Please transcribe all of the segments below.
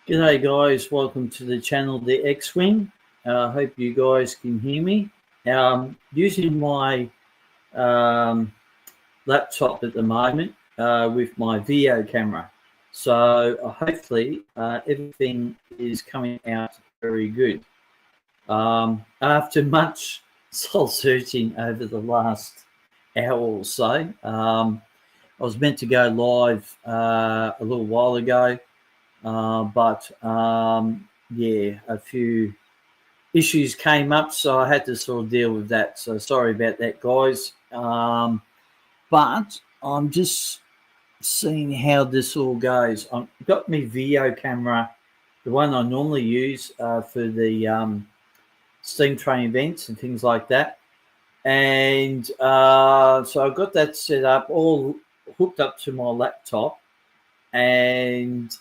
G'day guys, welcome to the channel The X-Wing. I hope you guys can hear me. Using my laptop at the moment with my video camera. So hopefully everything is coming out very good. After much soul searching over the last hour or so, I was meant to go live a little while ago. But yeah, a few issues came up, so I had to sort of deal with that. So sorry about that, guys. But I'm just seeing how this all goes. I've got my video camera, the one I normally use for the steam train events and things like that. And so I've got that set up, all hooked up to my laptop. And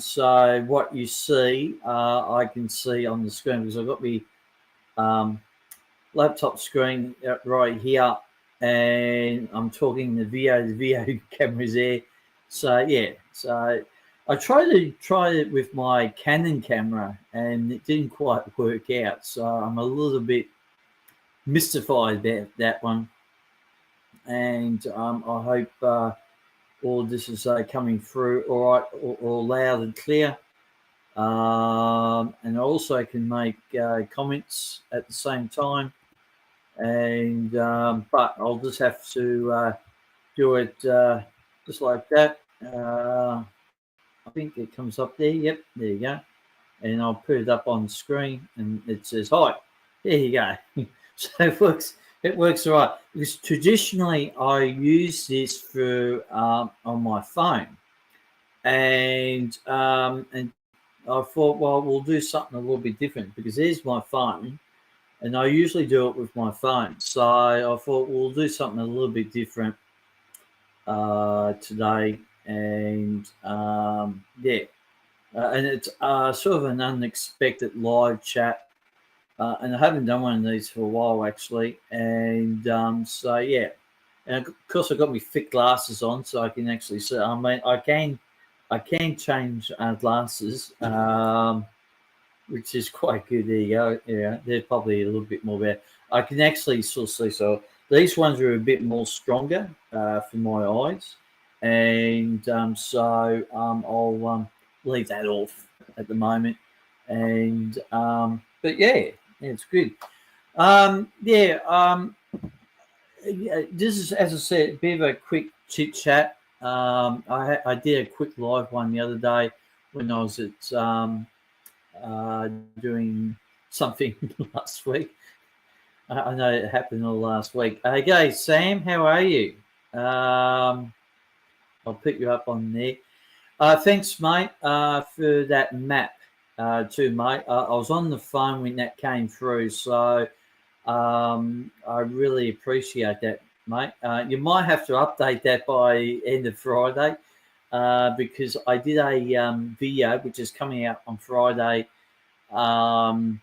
so what you see, I can see on the screen because I've got my laptop screen right here, and I'm talking the video camera's there. So yeah, so I tried it with my Canon camera, and it didn't quite work out. So I'm a little bit mystified about that one, and I hope all this is coming through all right, all loud and clear. And I also can make comments at the same time. And but I'll just have to do it just like that. I think it comes up there. Yep, there you go. And I'll put it up on the screen, and it says hi. There you go. So it works. It works all right because traditionally I use this for on my phone, and I thought, well, we'll do something a little bit different because there's my phone, and I usually do it with my phone. So I thought we'll do something a little bit different today, and yeah, and it's sort of an unexpected live chat, and I haven't done one of these for a while actually, and so yeah, and of course I've got my thick glasses on so I can actually see. I mean, I can change glasses, which is quite good. There you go. Yeah, they're probably a little bit more better. I can actually still see. So these ones are a bit more stronger for my eyes, and I'll leave that off at the moment. And but yeah, it's good. Yeah, this is, as I said, a bit of a quick chit chat. I did a quick live one the other day when I was at uh, doing something last week. I know it happened all last week. Okay, Sam, how are you? I'll pick you up on there. Thanks, mate, for that map too, mate. I was on the phone when that came through, so I really appreciate that, mate. You might have to update that by end of Friday because I did a video which is coming out on Friday. Um,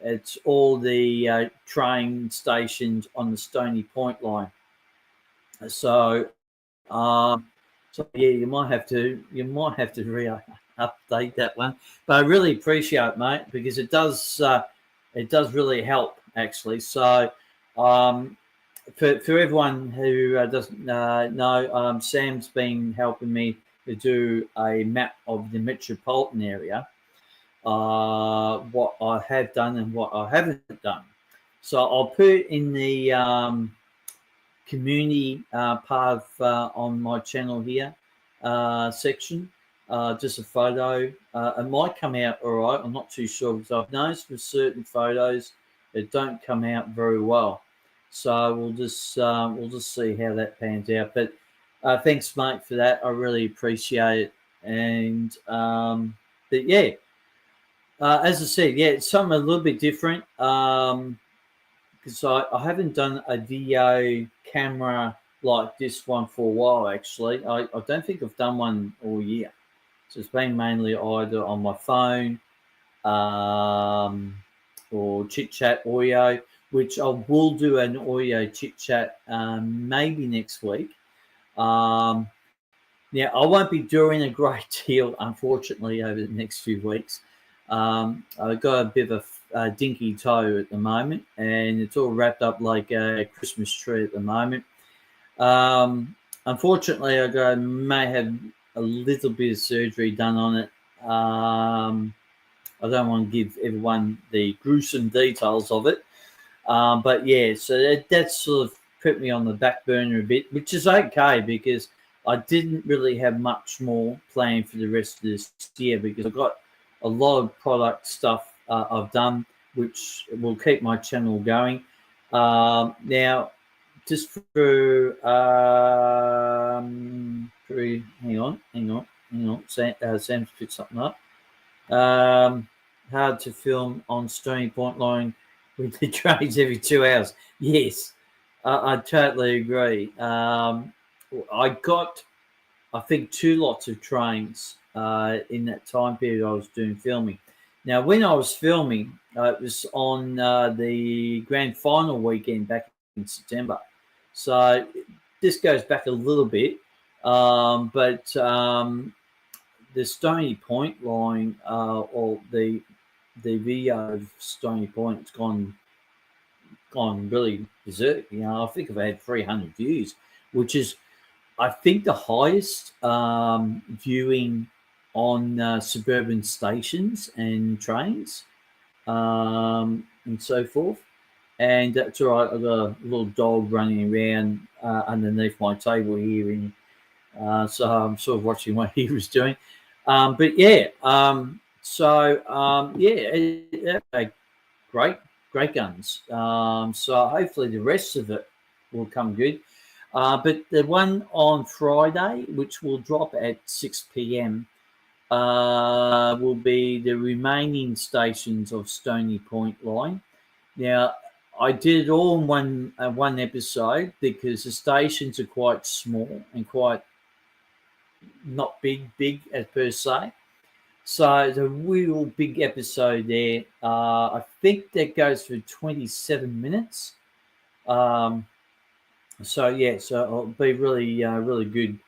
it's all the train stations on the Stony Point line. So, so yeah, you might have to update that one. But I really appreciate it, mate, because it does really help actually. So, um, for everyone who doesn't know, Sam's been helping me to do a map of the metropolitan area, what I have done and what I haven't done. So I'll put in the community part of, on my channel here section, just a photo. It might come out all right. I'm not too sure because I've noticed with certain photos it don't come out very well. So we'll just see how that pans out. But thanks, mate, for that. I really appreciate it. And but yeah, as I said, yeah, it's something a little bit different because I haven't done a video camera like this one for a while, actually. I don't think I've done one all year. So it's been mainly either on my phone um, or chit chat audio, which I will do an audio chit chat maybe next week. Um, Now, I won't be doing a great deal, unfortunately, over the next few weeks. I've got a bit of a dinky toe at the moment, and it's all wrapped up like a Christmas tree at the moment. Unfortunately, may have a little bit of surgery done on it. I don't want to give everyone the gruesome details of it. But yeah, so that sort of put me on the back burner a bit, which is okay because I didn't really have much more planned for the rest of this year because I've got a lot of product stuff I've done, which will keep my channel going. Now, just hang on. Sam's picked something up. Hard to film on Stony Point line with the trains every 2 hours. Yes, I totally agree. I got, I think, 2 lots of trains in that time period I was doing filming. Now, when I was filming, it was on the grand final weekend back in September. So this goes back a little bit, but the Stony Point line, or the video of Stony Point, it's gone really berserk. You know, I think I've had 300 views, which is, I think, the highest viewing on suburban stations and trains, and so forth. And that's all right. I've got a little dog running around underneath my table here, so I'm sort of watching what he was doing. But yeah, great guns. So hopefully the rest of it will come good. But the one on Friday, which will drop at 6 p.m., will be the remaining stations of Stony Point line. Now, I did it all in one episode because the stations are quite small and quite not big as per se. So it's a real big episode there. I think that goes for 27 minutes. So yeah, so it'll be really good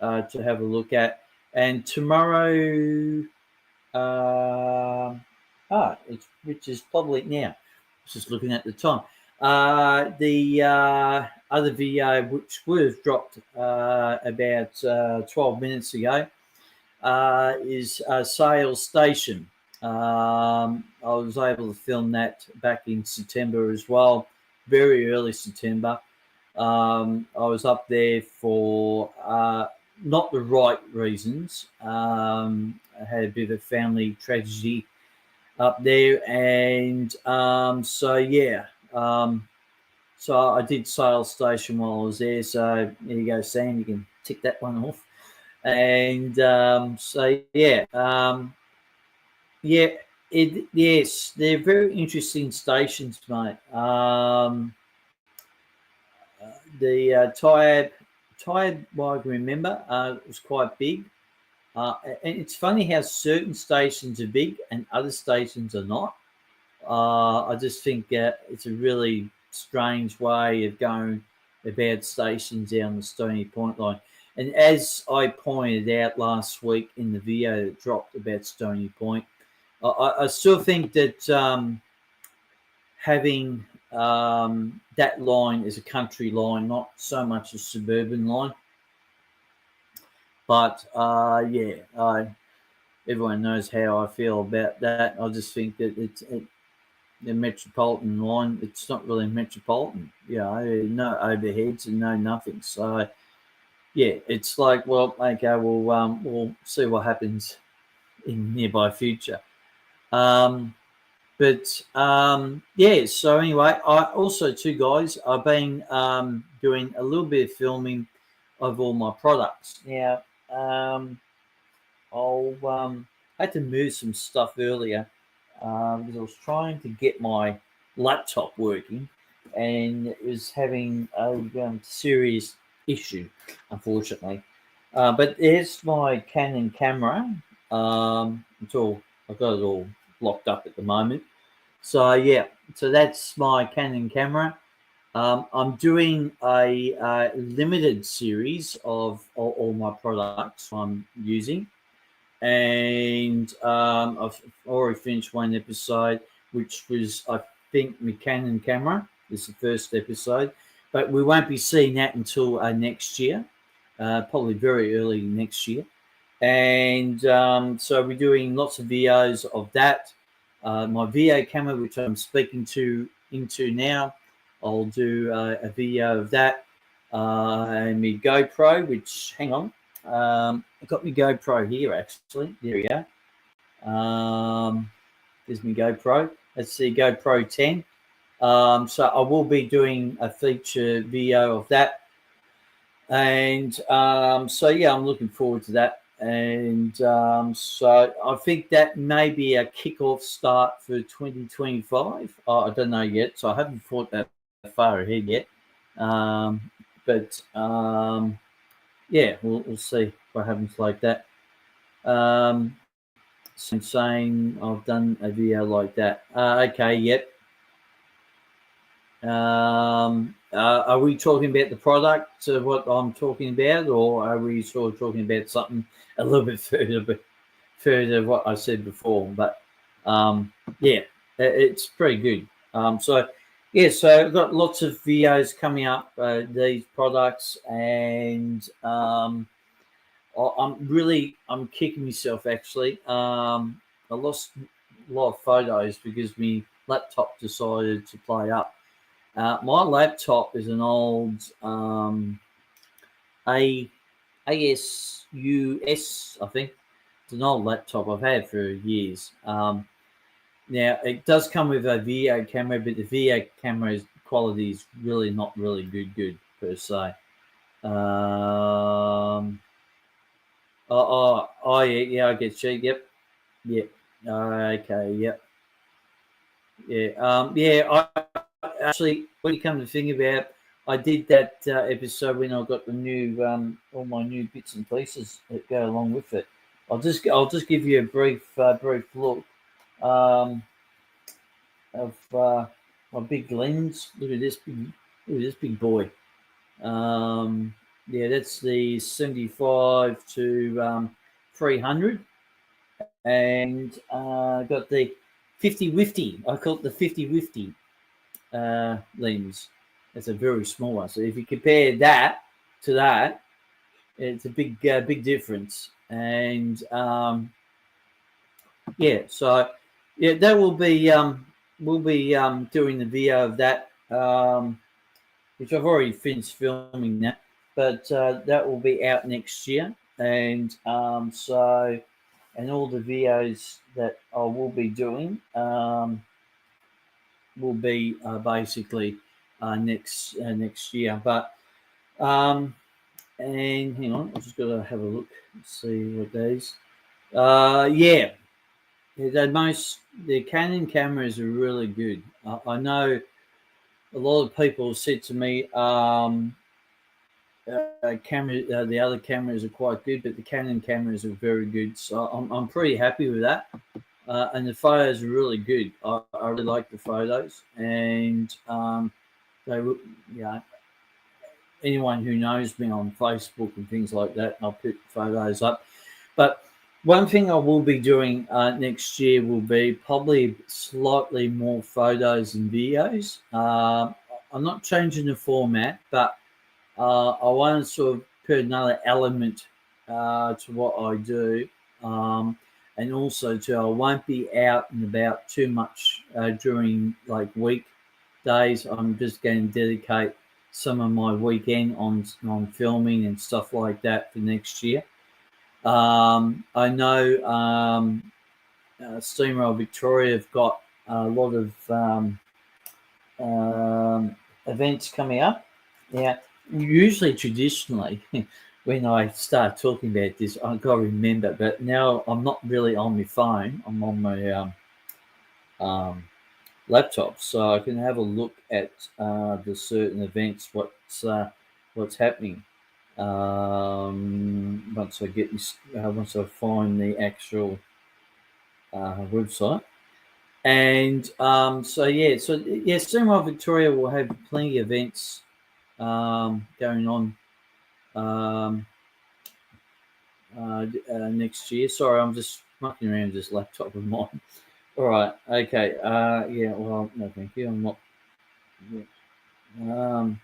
to have a look at. And tomorrow, which is probably now. Just looking at the time. The other video, which would have dropped about 12 minutes ago, is a sales station. I was able to film that back in September as well, very early September. I was up there for not the right reasons. I had a bit of family tragedy up there, and so yeah. So I did sales station while I was there. So there you go, Sam. You can tick that one off. And so yeah, yes, they're very interesting stations, mate. The Tyab, well, I can remember, was quite big. And it's funny how certain stations are big and other stations are not. I just think it's a really strange way of going about stations down the Stony Point line. And as I pointed out last week in the video that dropped about Stony Point, I still think that having that line is a country line, not so much a suburban line. But everyone knows how I feel about that. I just think that the metropolitan line, it's not really metropolitan. No overheads and no nothing. So yeah, it's like, well, okay, we'll see what happens in nearby future. Yeah, so anyway, I also, too, guys, I've been doing a little bit of filming of all my products. Now, I had to move some stuff earlier because I was trying to get my laptop working, and it was having a serious issue, unfortunately. But here's my Canon camera. I've got it all locked up at the moment. So yeah, so that's my Canon camera. I'm doing a limited series of all my products I'm using, and I've already finished one episode, which was, I think, my Canon camera. This is the first episode, but we won't be seeing that until next year, probably very early next year. And so we're doing lots of videos of that. My VA camera, which I'm speaking to into now, I'll do a video of that. And my GoPro, which, hang on, I've got my GoPro here actually. There we go. There's my GoPro. That's the GoPro 10. So I will be doing a feature video of that. And so, yeah, I'm looking forward to that. And so I think that may be a kickoff start for 2025. I don't know yet. So I haven't thought that far ahead yet. But yeah, we'll see what happens like that. Saying I've done a video like that. Okay, yep. Are we talking about the product, what I'm talking about, or are we sort of talking about something a little bit further what I said before? But yeah, it's pretty good. So yeah, so I've got lots of videos coming up, these products, and I'm kicking myself actually. I lost a lot of photos because my laptop decided to play up. My laptop is an old A ASUS, I think. It's an old laptop I've had for years. Now it does come with a video camera, but the video camera's quality is really not really good per se. Oh, yeah, I get you. Yep. Okay, yep. Yeah. Yeah, I actually, when you come to think about it, I did that episode when I got the new all my new bits and pieces that go along with it. I'll just give you a brief look um, of my big lens. Look at this big boy. Yeah, that's the 75 to 300, and got the 50-50. I call it the 50-50 lens. It's a very small one. So if you compare that to that, it's a big difference. And yeah, so yeah, that will be we'll be doing the video of that, which I've already finished filming that, but that will be out next year. And so, and all the videos that I will be doing will be basically next year. But and hang on, I've just got to have a look and see what these. Yeah, the Canon cameras are really good. I know a lot of people said to me, the other cameras are quite good, but the Canon cameras are very good. So I'm pretty happy with that. And the photos are really good. I really like the photos, and they, you know, anyone who knows me on Facebook and things like that, I'll put photos up. But one thing I will be doing next year will be probably slightly more photos and videos. I'm not changing the format, but I want to sort of put another element to what I do. And also, too, I won't be out and about too much during like weekdays. I'm just going to dedicate some of my weekend on filming and stuff like that for next year. I know Steamroll Victoria have got a lot of events coming up. Yeah, usually traditionally, when I start talking about this, I've got to remember. But now I'm not really on my phone. I'm on my laptop, so I can have a look at the certain events. What's happening once I get this. Once I find the actual website. And Cinema Victoria will have plenty of events going on um, next year. Sorry, I'm just mucking around with this laptop of mine. All right, okay. Well, no, thank you. I'm not. Yeah. Um,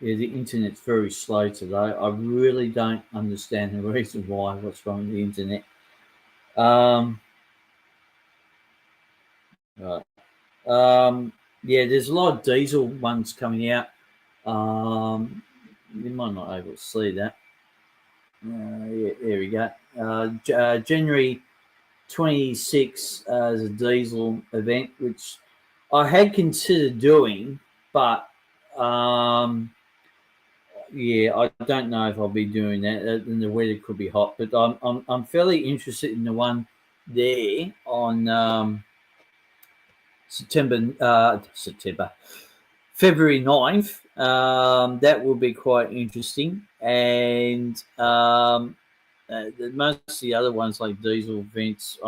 yeah, the internet's very slow today. I really don't understand the reason why. What's wrong with the internet? Um, right. There's a lot of diesel ones coming out. You might not be able to see that. There we go. January 26 is a diesel event, which I had considered doing, but I don't know if I'll be doing that. And the weather could be hot, but I'm fairly interested in the one there on September February 9th. That will be quite interesting. And most of the other ones like diesel events,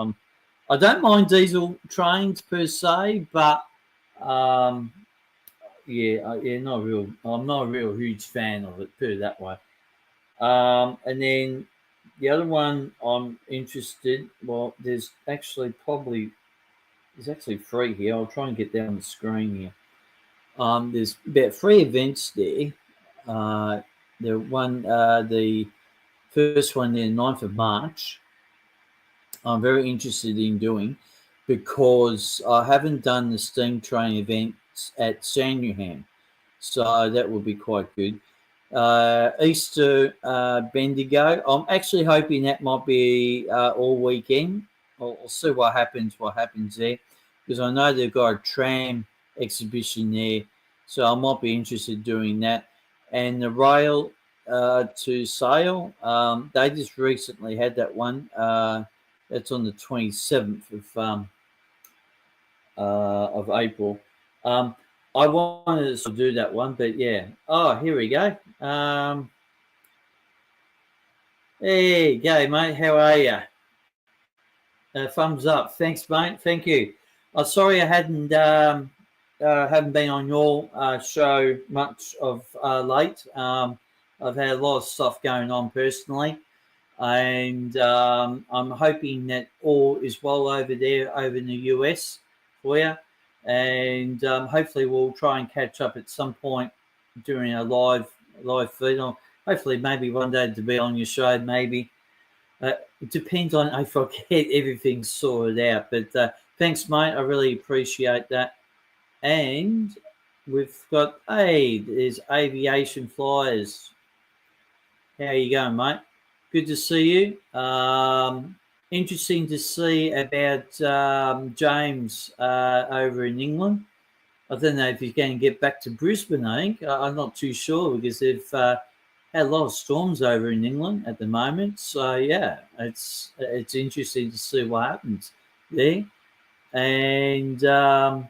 I don't mind diesel trains per se, but um, not real. I'm not a real huge fan of it. Put it that way. And then the other one I'm interested. Well, there's actually three here. I'll try and get down the screen here. There's about three events there. Uh, the first one, the 9th of March, I'm very interested in doing because I haven't done the steam train events at Sandringham, so that will be quite good. Easter Bendigo, I'm actually hoping that might be all weekend. I'll see what happens there, because I know they've got a tram exhibition there, so I might be interested in doing that. And the rail to Sale, they just recently had that one. That's on the 27th of April. I wanted to do that one, but yeah. Oh, here we go. There you go, mate. How are you? Thumbs up. Thanks, mate. Thank you. I'm sorry I haven't been on your show much of late. I've had a lot of stuff going on personally, and I'm hoping that all is well over there, over in the US for you. And hopefully we'll try and catch up at some point during a live feed. Or hopefully, maybe one day to be on your show. Maybe it depends on if I get everything sorted out. But thanks, mate. I really appreciate that. And we've got there's Aviation Flyers. How you going, mate? Good to see you. Interesting to see about James over in England. I don't know if he's going to get back to Brisbane. I think I'm not too sure because they've had a lot of storms over in England at the moment. So yeah, it's interesting to see what happens there. And the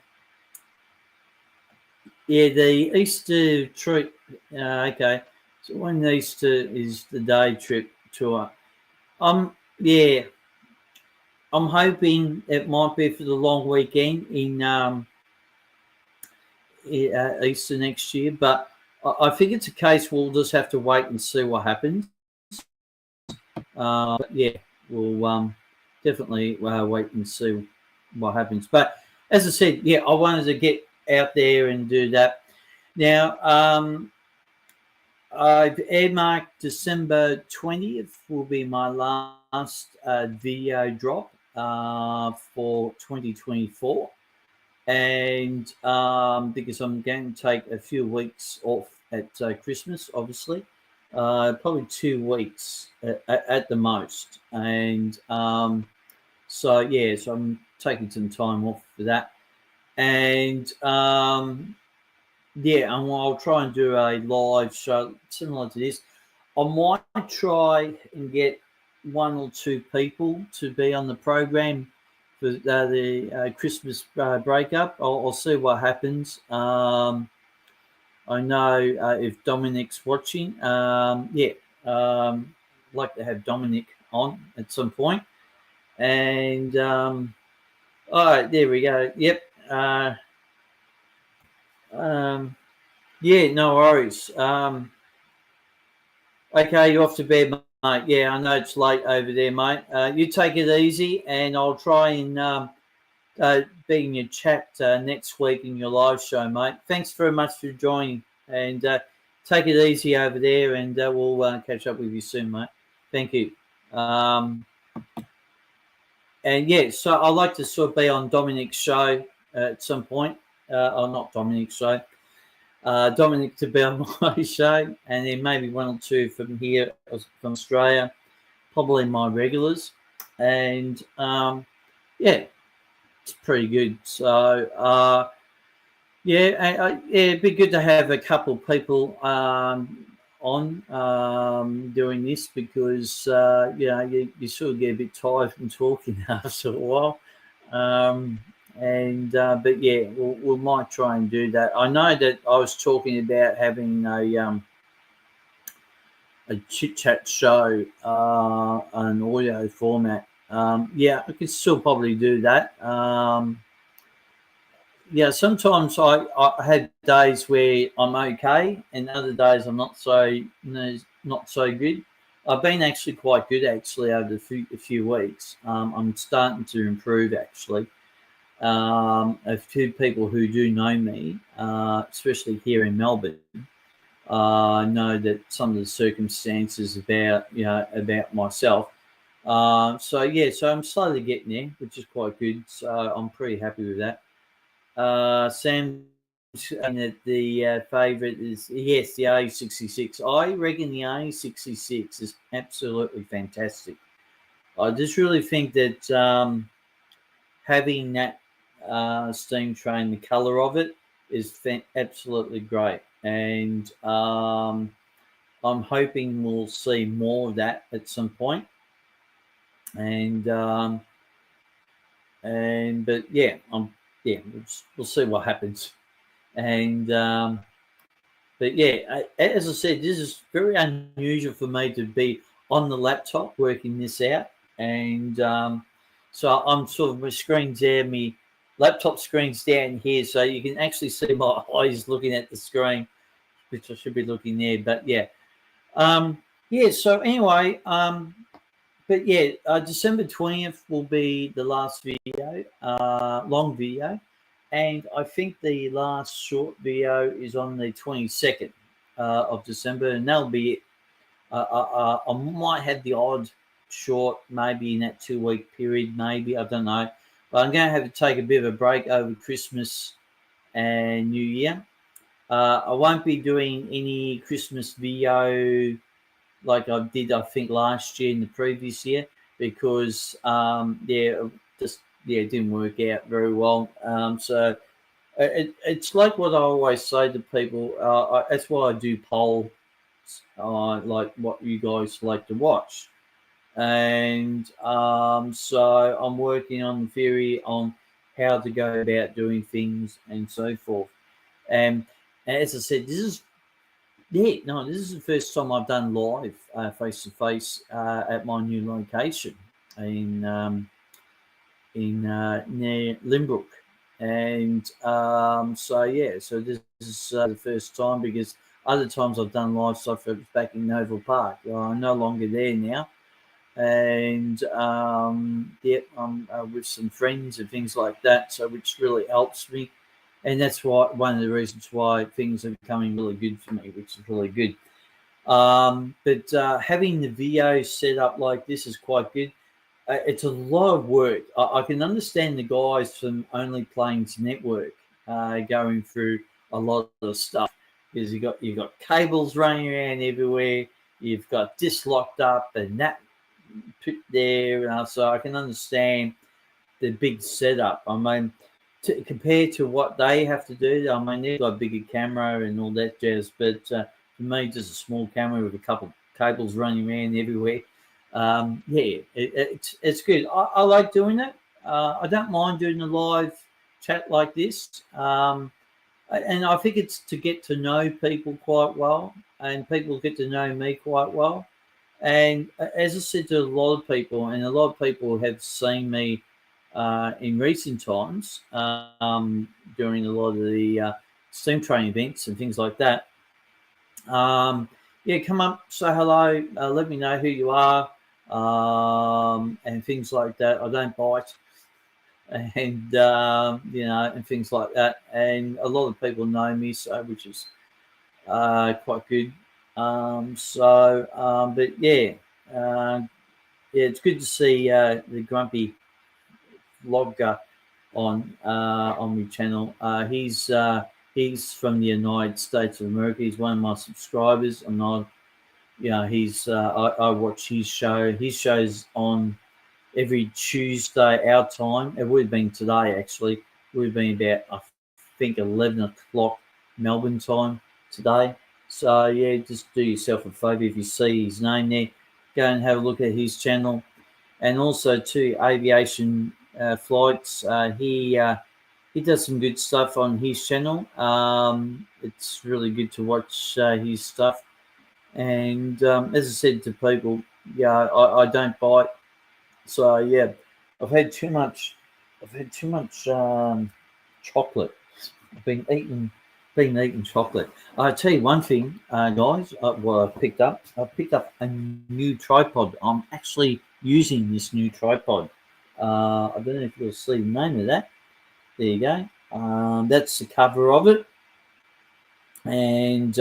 Easter trip. Okay, so when Easter is the day trip tour. Yeah, I'm hoping it might be for the long weekend in Easter next year, but I think it's a case we'll just have to wait and see what happens. But yeah, we'll definitely wait and see what happens. But as I said, yeah, I wanted to get out there and do that. Now, I've earmarked December 20th will be my last video drop for 2024. And because I'm going to take a few weeks off at Christmas, obviously, probably 2 weeks at the most. And so I'm taking some time off for that. And and I'll try and do a live show similar to this. I might try and get one or two people to be on the program for the Christmas breakup. I'll see what happens. I know if Dominic's watching, I'd like to have Dominic on at some point. And All right, there we go. Yep. Um, yeah, no worries. Okay, you're off to bed, mate. Yeah, I know it's late over there, mate. You take it easy, and I'll try and be in your chat next week in your live show, mate. Thanks very much for joining, and take it easy over there, and we'll catch up with you soon, mate. Thank you. And yeah, so I'd like to sort of be on Dominic's show at some point, or not Dominic's show. Dominic to be on my show, and then maybe one or two from here, from Australia, probably my regulars, and yeah, it's pretty good. So yeah, it'd be good to have a couple of people on doing this, because you sort of get a bit tired from talking after a while. But yeah, we might try and do that. I know that I was talking about having a chit chat show, an audio format. Yeah, I could still probably do that. Yeah, sometimes I had days where I'm okay, and other days I'm not so not so good. I've been actually quite good actually over a few weeks. I'm starting to improve actually. A few people who do know me, especially here in Melbourne, know that some of the circumstances about myself. So yeah, so I'm slowly getting there, which is quite good. So I'm pretty happy with that. Sam saying that the favourite is, yes, the A66. I reckon the A66 is absolutely fantastic. I just really think that having that steam train, the colour of it is absolutely great, and I'm hoping we'll see more of that at some point. And but yeah, we'll see what happens. And but yeah, as I said, this is very unusual for me to be on the laptop working this out, and so I'm sort of, my screen's there, my laptop screen's down here, so you can actually see my eyes looking at the screen, which I should be looking there. But yeah, yeah. So anyway, but yeah, December 20th will be the last video, long video, and I think the last short video is on the 22nd of December, and that'll be it. I might have the odd short maybe in that 2 week period, maybe, I don't know. But I'm going to have to take a bit of a break over Christmas and New Year. I won't be doing any Christmas video like I did, I think, last year and the previous year, because it didn't work out very well. So it's like what I always say to people. That's why I do poll, like what you guys like to watch, and so I'm working on the theory on how to go about doing things and so forth. And as I said, this is the first time I've done live face to face at my new location in near Limbrook, and so yeah, so this is the first time, because other times I've done live stuff back in Noble Park. I'm no longer there now, and I'm with some friends and things like that, so which really helps me, and that's why one of the reasons why things are becoming really good for me, which is really good. But having the video set up like this is quite good. It's a lot of work. I can understand the guys from Only Planes Network going through a lot of stuff, because you've got cables running around everywhere. You've got this locked up and that put there, so I can understand the big setup. I mean, compared to what they have to do, I mean, they've got a bigger camera and all that jazz, but for me, just a small camera with a couple of cables running around everywhere. It's good. I like doing it. I don't mind doing a live chat like this. And I think it's to get to know people quite well, and people get to know me quite well. And as I said to a lot of people, and a lot of people have seen me in recent times, during a lot of the steam train events and things like that. Yeah, come up, say hello, let me know who you are, and things like that. I don't bite, and and things like that. And a lot of people know me, so which is quite good. But yeah, uh, yeah, it's good to see the grumpy vlogger on my channel. He's from the United States of America. He's one of my subscribers, and he's I watch his show. His show's on every Tuesday our time. It would have been today actually. It would have been about I think 11 o'clock Melbourne time today. So yeah, just do yourself a favour if you see his name there, go and have a look at his channel, and also to aviation flights. He does some good stuff on his channel. It's really good to watch his stuff. And as I said to people, yeah, I don't bite. So yeah, I've had too much. I've had too much chocolate. I've been eating chocolate. I tell you one thing, guys. What I picked up a new tripod. I'm actually using this new tripod. I don't know if you'll see the name of that. There you go. That's the cover of it, and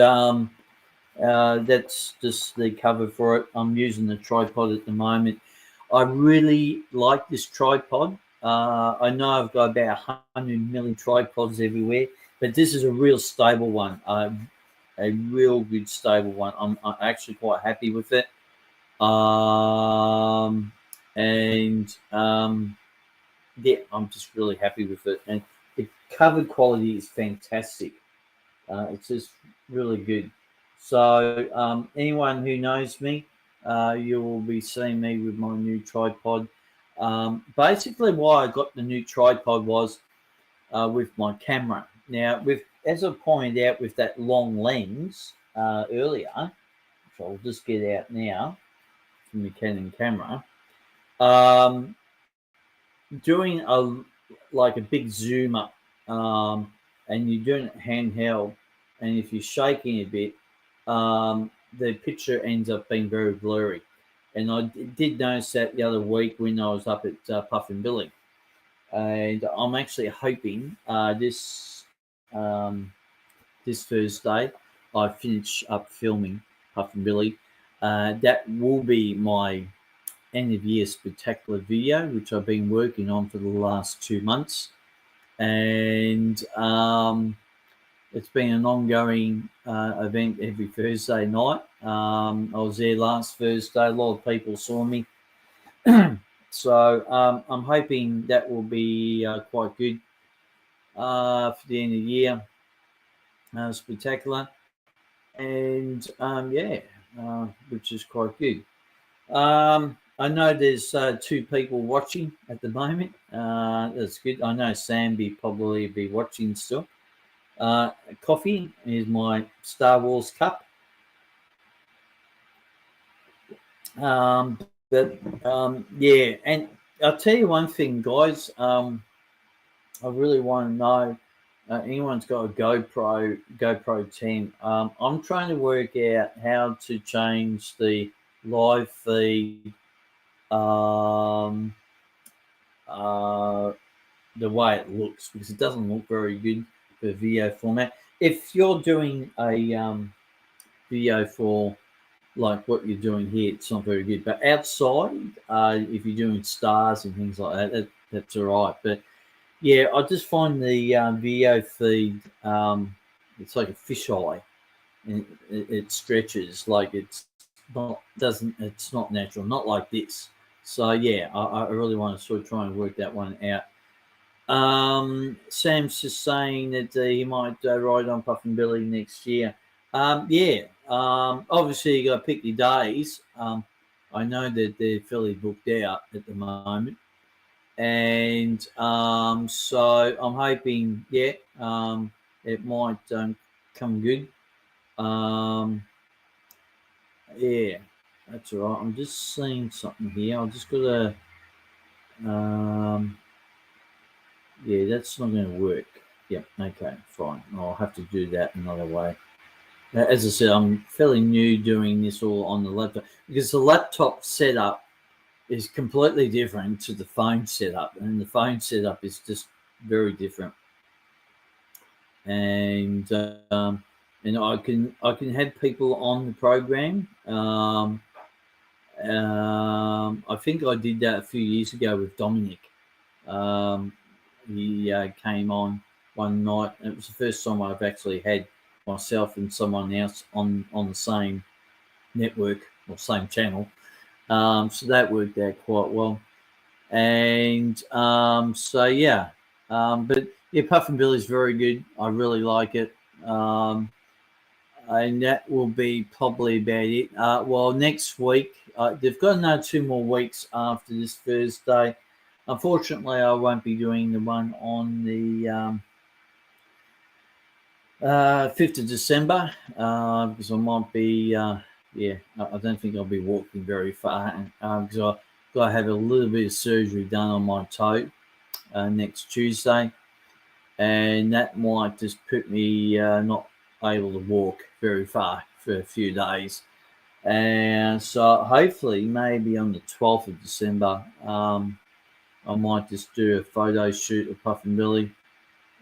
that's just the cover for it. I'm using the tripod at the moment. I really like this tripod. I know I've got about 100 million tripods everywhere, but this is a real stable one. A real good stable one. I'm actually quite happy with it. And Yeah, I'm just really happy with it. And the cover quality is fantastic. It's just really good. So anyone who knows me, you will be seeing me with my new tripod. Basically, why I got the new tripod was with my camera. Now, with as I pointed out with that long lens earlier, which I'll just get out now from the Canon camera, um, doing a big zoom up, and you're doing it handheld, and if you're shaking a bit, the picture ends up being very blurry. And I did notice that the other week when I was up at Puffin Billy, and I'm actually hoping this Thursday I finish up filming Puffin Billy. That will be my end of year spectacular video, which I've been working on for the last 2 months, and it's been an ongoing event every Thursday night. I was there last Thursday. A lot of people saw me. So I'm hoping that will be quite good for the end of the year. Spectacular. And which is quite good. I know there's 2 people watching at the moment. That's good. I know Sam probably be watching still. Coffee is my Star Wars cup. Yeah, and I'll tell you one thing, guys. I really want to know anyone's got a GoPro 10. I'm trying to work out how to change the live feed, um, the way it looks, because it doesn't look very good for video format. If you're doing a video for like what you're doing here, it's not very good. But outside, if you're doing stars and things like that's all right. But yeah, I just find the video feed, it's like a fisheye, and it stretches like it's not natural, not like this. So yeah, I really want to sort of try and work that one out. Sam's just saying that he might ride on Puffin Billy next year. Yeah, obviously you got to pick your days. I know that they're fairly booked out at the moment, and so I'm hoping, yeah, it might come good. Um, yeah, that's all right. I'm just seeing something here. I just got to. Yeah, that's not going to work. Yeah, okay, fine. I'll have to do that another way. As I said, I'm fairly new doing this all on the laptop because the laptop setup is completely different to the phone setup, and the phone setup is just very different. And I can have people on the program. I think I did that a few years ago with Dominic. Um, he came on one night. And it was the first time I've actually had myself and someone else on the same network or same channel. So that worked out quite well. And so yeah, but yeah, Puff and Billy's very good. I really like it. And that will be probably about it. Well, next week they've got another 2 more weeks after this Thursday. Unfortunately, I won't be doing the one on the 5th of December because I might be. Yeah, I don't think I'll be walking very far because I got to have a little bit of surgery done on my toe next Tuesday, and that might just put me not able to walk very far for a few days. And so hopefully, maybe on the 12th of December, I might just do a photo shoot of Puff and Billy.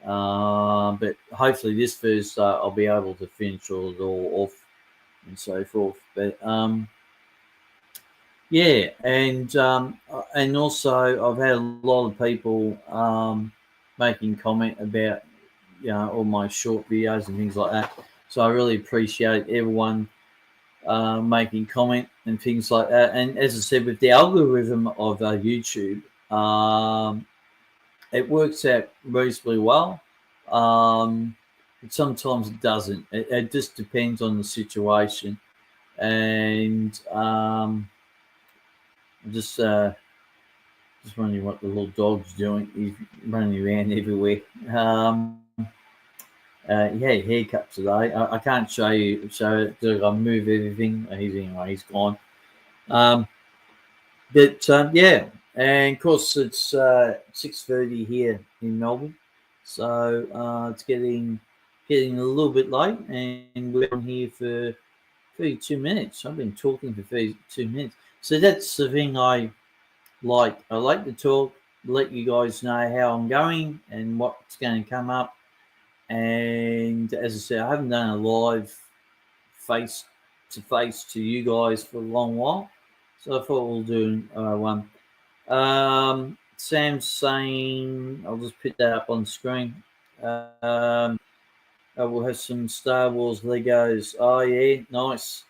But hopefully, this Thursday, I'll be able to finish it all off and so forth. But yeah, and also I've had a lot of people making comment about all my short videos and things like that. So I really appreciate everyone making comment and things like that. And as I said, with the algorithm of YouTube, it works out reasonably well. But sometimes it doesn't. It just depends on the situation. And just wondering what the little dog's doing. He's running around everywhere. He had a haircut today. I can't show it. I move everything. He's gone. But yeah, and of course it's 6:30 here in Melbourne, so it's getting a little bit late, and we're on here for 32 minutes. I've been talking for 32 minutes, so that's the thing I like. I like to talk, let you guys know how I'm going and what's going to come up. And as I said, I haven't done a live face to face to you guys for a long while, so I thought we'll do one. Sam's saying, I'll just put that up on the screen. We'll have some Star Wars Legos. Oh, yeah, nice.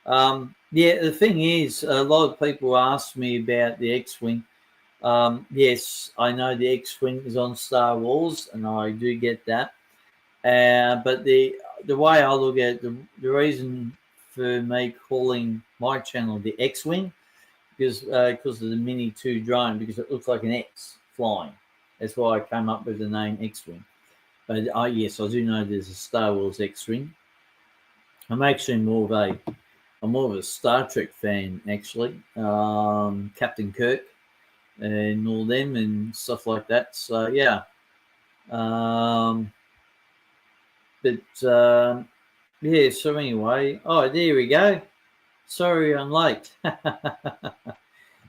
Yeah, the thing is, a lot of people ask me about the X-Wing. Yes, I know the X-Wing is on Star Wars, and I do get that. But the way I look at it, the reason for me calling my channel the X-Wing because of the Mini 2 drone, because it looks like an X flying. That's why I came up with the name X-Wing. But yes, I do know there's a Star Wars X-Wing. I'm actually more of a Star Trek fan, actually. Captain Kirk and all them and stuff like that. So yeah. Yeah. So anyway, oh, there we go. Sorry, I'm late.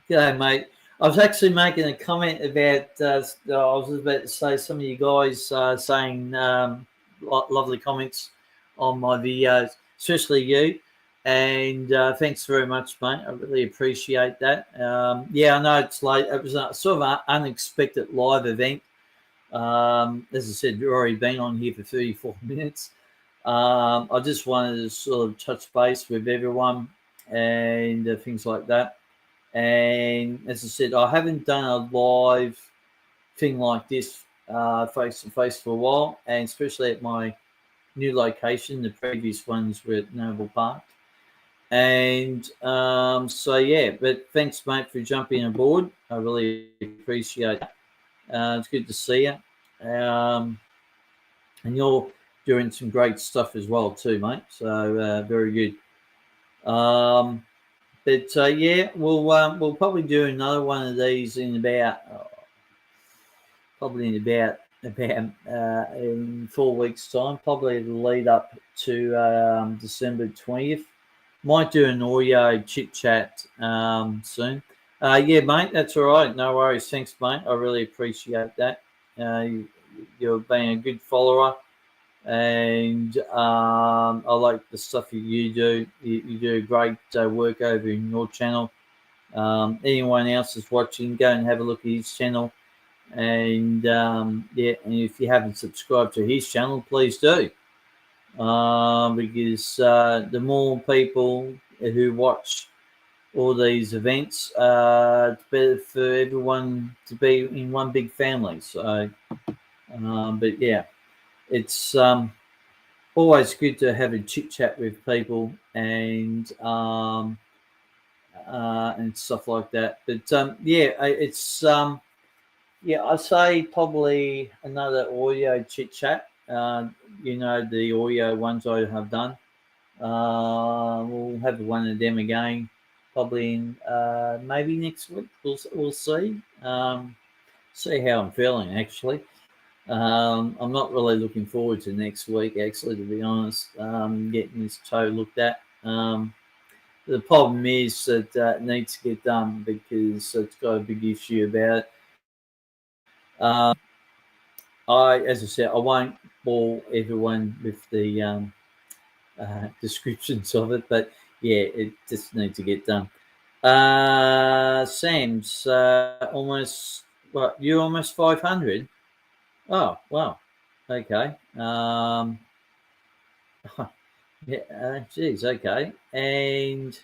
G'day, mate. I was actually making a comment about. I was about to say some of you guys saying lovely comments on my videos, especially you. And thanks very much, mate. I really appreciate that. Yeah, I know it's late. It was a sort of an unexpected live event. As I said, we've already been on here for 34 minutes. I just wanted to sort of touch base with everyone and things like that. And as I said, I haven't done a live thing like this face to face for a while, and especially at my new location. The previous ones were at Noble Park. And so, yeah, but thanks, mate, for jumping aboard. I really appreciate it. It's good to see you. And you're doing some great stuff as well, too, mate. So, very good. But yeah, we'll probably do another one of these in about probably in 4 weeks' time, probably the lead up to December 20th. Might do an audio chit chat soon. Yeah, mate, that's all right. No worries. Thanks, mate. I really appreciate that. You're being a good follower, and I like the stuff you do. You do great work over in your channel. Anyone else is watching, go and have a look at his channel. And yeah, and if you haven't subscribed to his channel, please do. Because the more people who watch all these events, it's better for everyone to be in one big family. So, but yeah, it's always good to have a chit chat with people and stuff like that. But yeah, it's yeah, I say probably another audio chit chat. The audio ones I have done. We'll have one of them again, probably in maybe next week. We'll see. See how I'm feeling actually. I'm not really looking forward to next week actually, to be honest. Getting this toe looked at. The problem is that it needs to get done because it's got a big issue about it. As I said, I won't bore everyone with the descriptions of it, but yeah, it just needs to get done. Sam's almost what? You almost 500? Oh wow, okay. Yeah, geez, okay, and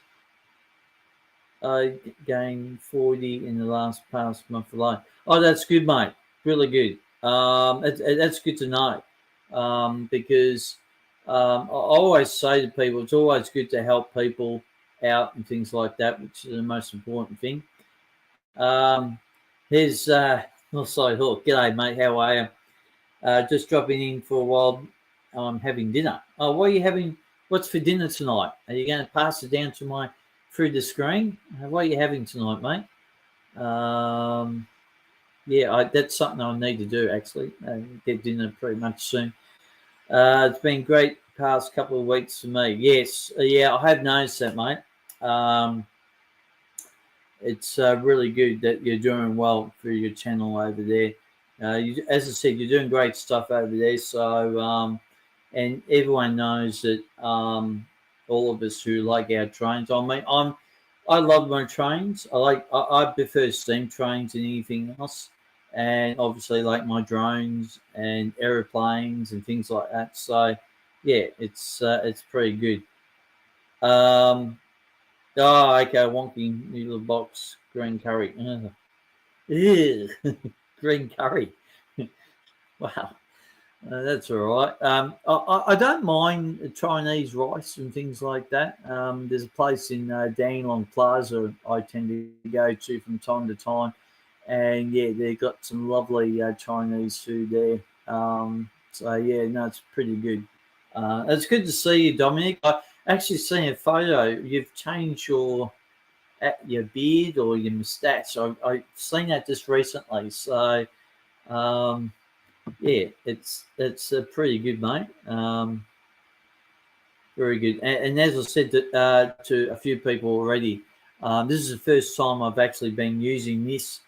I gained 40 in the past month alone. Oh, that's good, mate. Really good. That's good to know. Because I always say to people, it's always good to help people out and things like that, which is the most important thing. Here's also Hawk. G'day, mate. How are you? Just dropping in for a while. I'm having dinner. Oh, what are you having? What's for dinner tonight? Are you going to pass it down to my through the screen? What are you having tonight, mate? Yeah, that's something I need to do actually. Get dinner pretty much soon. It's been great past couple of weeks for me. Yes, yeah, I have noticed that, mate. It's really good that you're doing well for your channel over there. As I said, you're doing great stuff over there. So, and everyone knows that all of us who like our trains. I mean, I love my trains. I prefer steam trains than anything else, and obviously like my drones and aeroplanes and things like that. So, yeah, it's pretty good. Oh, okay, wonky new little box green curry. Ew. Green curry. Wow. That's all right. I don't mind Chinese rice and things like that. There's a place in Dandenong Plaza I tend to go to from time to time, and yeah, they've got some lovely Chinese food there. So yeah, no, it's pretty good. It's good to see you, Dominic. I actually seen a photo. You've changed your beard or your moustache. I've seen that just recently. So. Yeah, it's pretty good, mate. Very good. And as I said to a few people already, this is the first time I've actually been using this,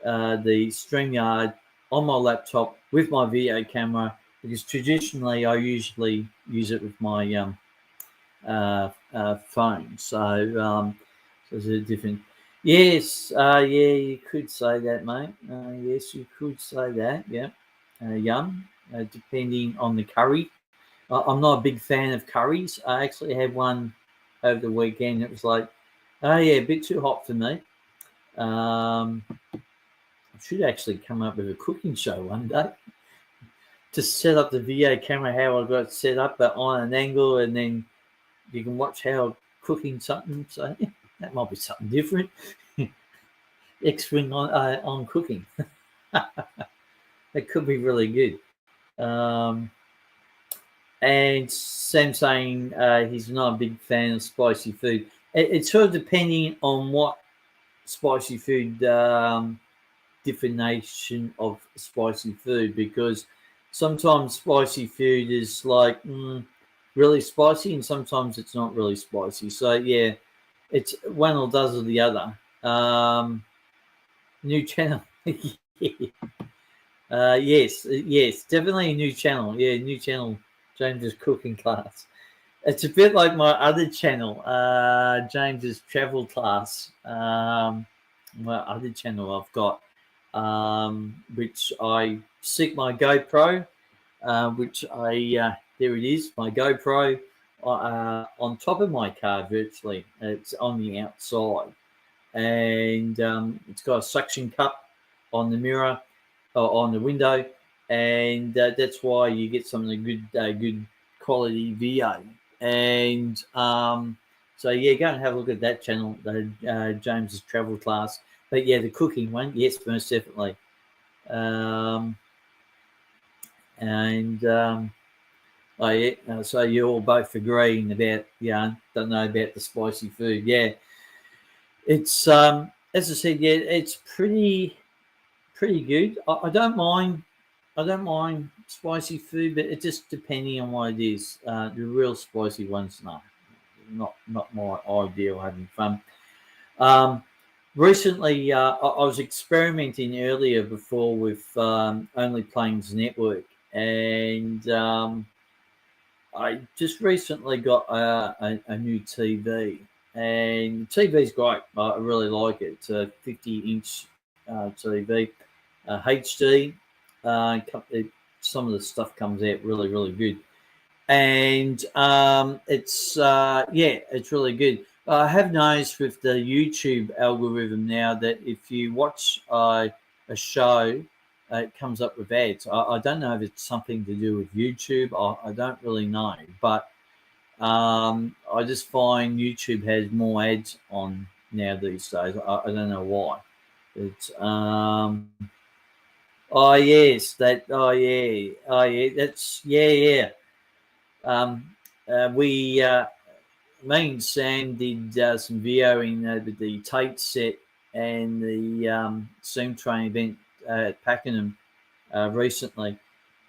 the StreamYard, on my laptop with my video camera, because traditionally I usually use it with my phone. So it's a different. Yes, yeah, you could say that, mate. Yes, you could say that. Yeah. Yum, depending on the curry. I'm not a big fan of curries. I actually had one over the weekend. It was like, oh yeah, a bit too hot for me. I should actually come up with a cooking show one day. Just set up the video camera how I got it set up, but on an angle, and then you can watch how I'm cooking something. So yeah, that might be something different. X-wing on cooking. That could be really good. And Sam saying he's not a big fan of spicy food. It's sort of depending on what spicy food definition of spicy food, because sometimes spicy food is like really spicy, and sometimes it's not really spicy. So yeah, it's one or does or the other. New channel. Yes, definitely a new channel. Yeah, new channel, James's cooking class. It's a bit like my other channel, James's travel class. My other channel I've got, which I stick my GoPro, which there it is, my GoPro on top of my car virtually. It's on the outside, and it's got a suction cup on the mirror, on the window, and that's why you get some of the good quality video. And so yeah, go and have a look at that channel, James's travel class. But yeah, the cooking one, yes, most definitely. And oh yeah, so you're all both agreeing about, don't know about the spicy food. Yeah, it's as I said, yeah, it's pretty good. I don't mind. I don't mind spicy food, but it just depending on what it is. The real spicy ones, no, not my ideal having fun. Um, Recently, I was experimenting earlier before with Only Planes Network, and I just recently got a new TV, and the TV's great. I really like it. It's a 50-inch TV, HD. Some of the stuff comes out really good, and it's really good. I have noticed with the YouTube algorithm now that if you watch a show, it comes up with ads. I don't know if it's something to do with YouTube. I don't really know, but I just find YouTube has more ads on now these days. I don't know why. It's oh yes, that oh yeah, that's yeah. Um, we Me and Sam did some videoing over the Tate set and the Zoom train event at Pakenham recently,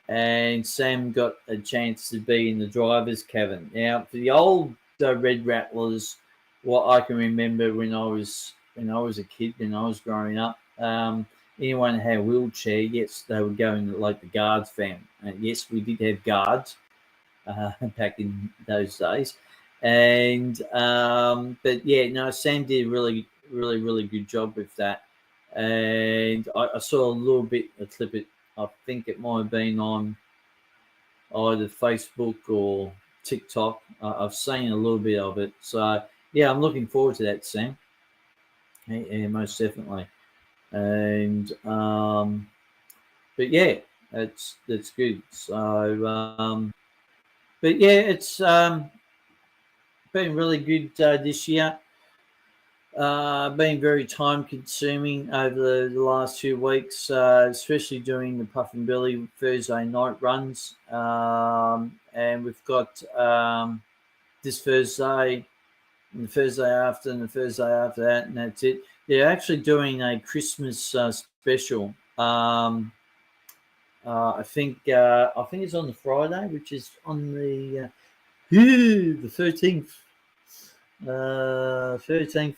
and Sam got a chance to be in the driver's cabin. Now, for the old Red Rattlers, what I can remember when I was a kid, when I was growing up, anyone that had a wheelchair, yes, they would go in like the guards van. Yes, we did have guards back in those days. And but yeah, no, Sam did a really good job with that. And I saw a little bit a clip. I think it might have been on either Facebook or TikTok. I've seen a little bit of it. So yeah, I'm looking forward to that, Sam. Yeah, most definitely. And but yeah, that's good. So but yeah, it's been really good this year. Been very time consuming over the last few weeks, especially doing the Puff and Billy Thursday night runs. And we've got this Thursday, and the Thursday after, and the Thursday after that, and that's it. They're actually doing a Christmas special. I think it's on the Friday, which is on the 13th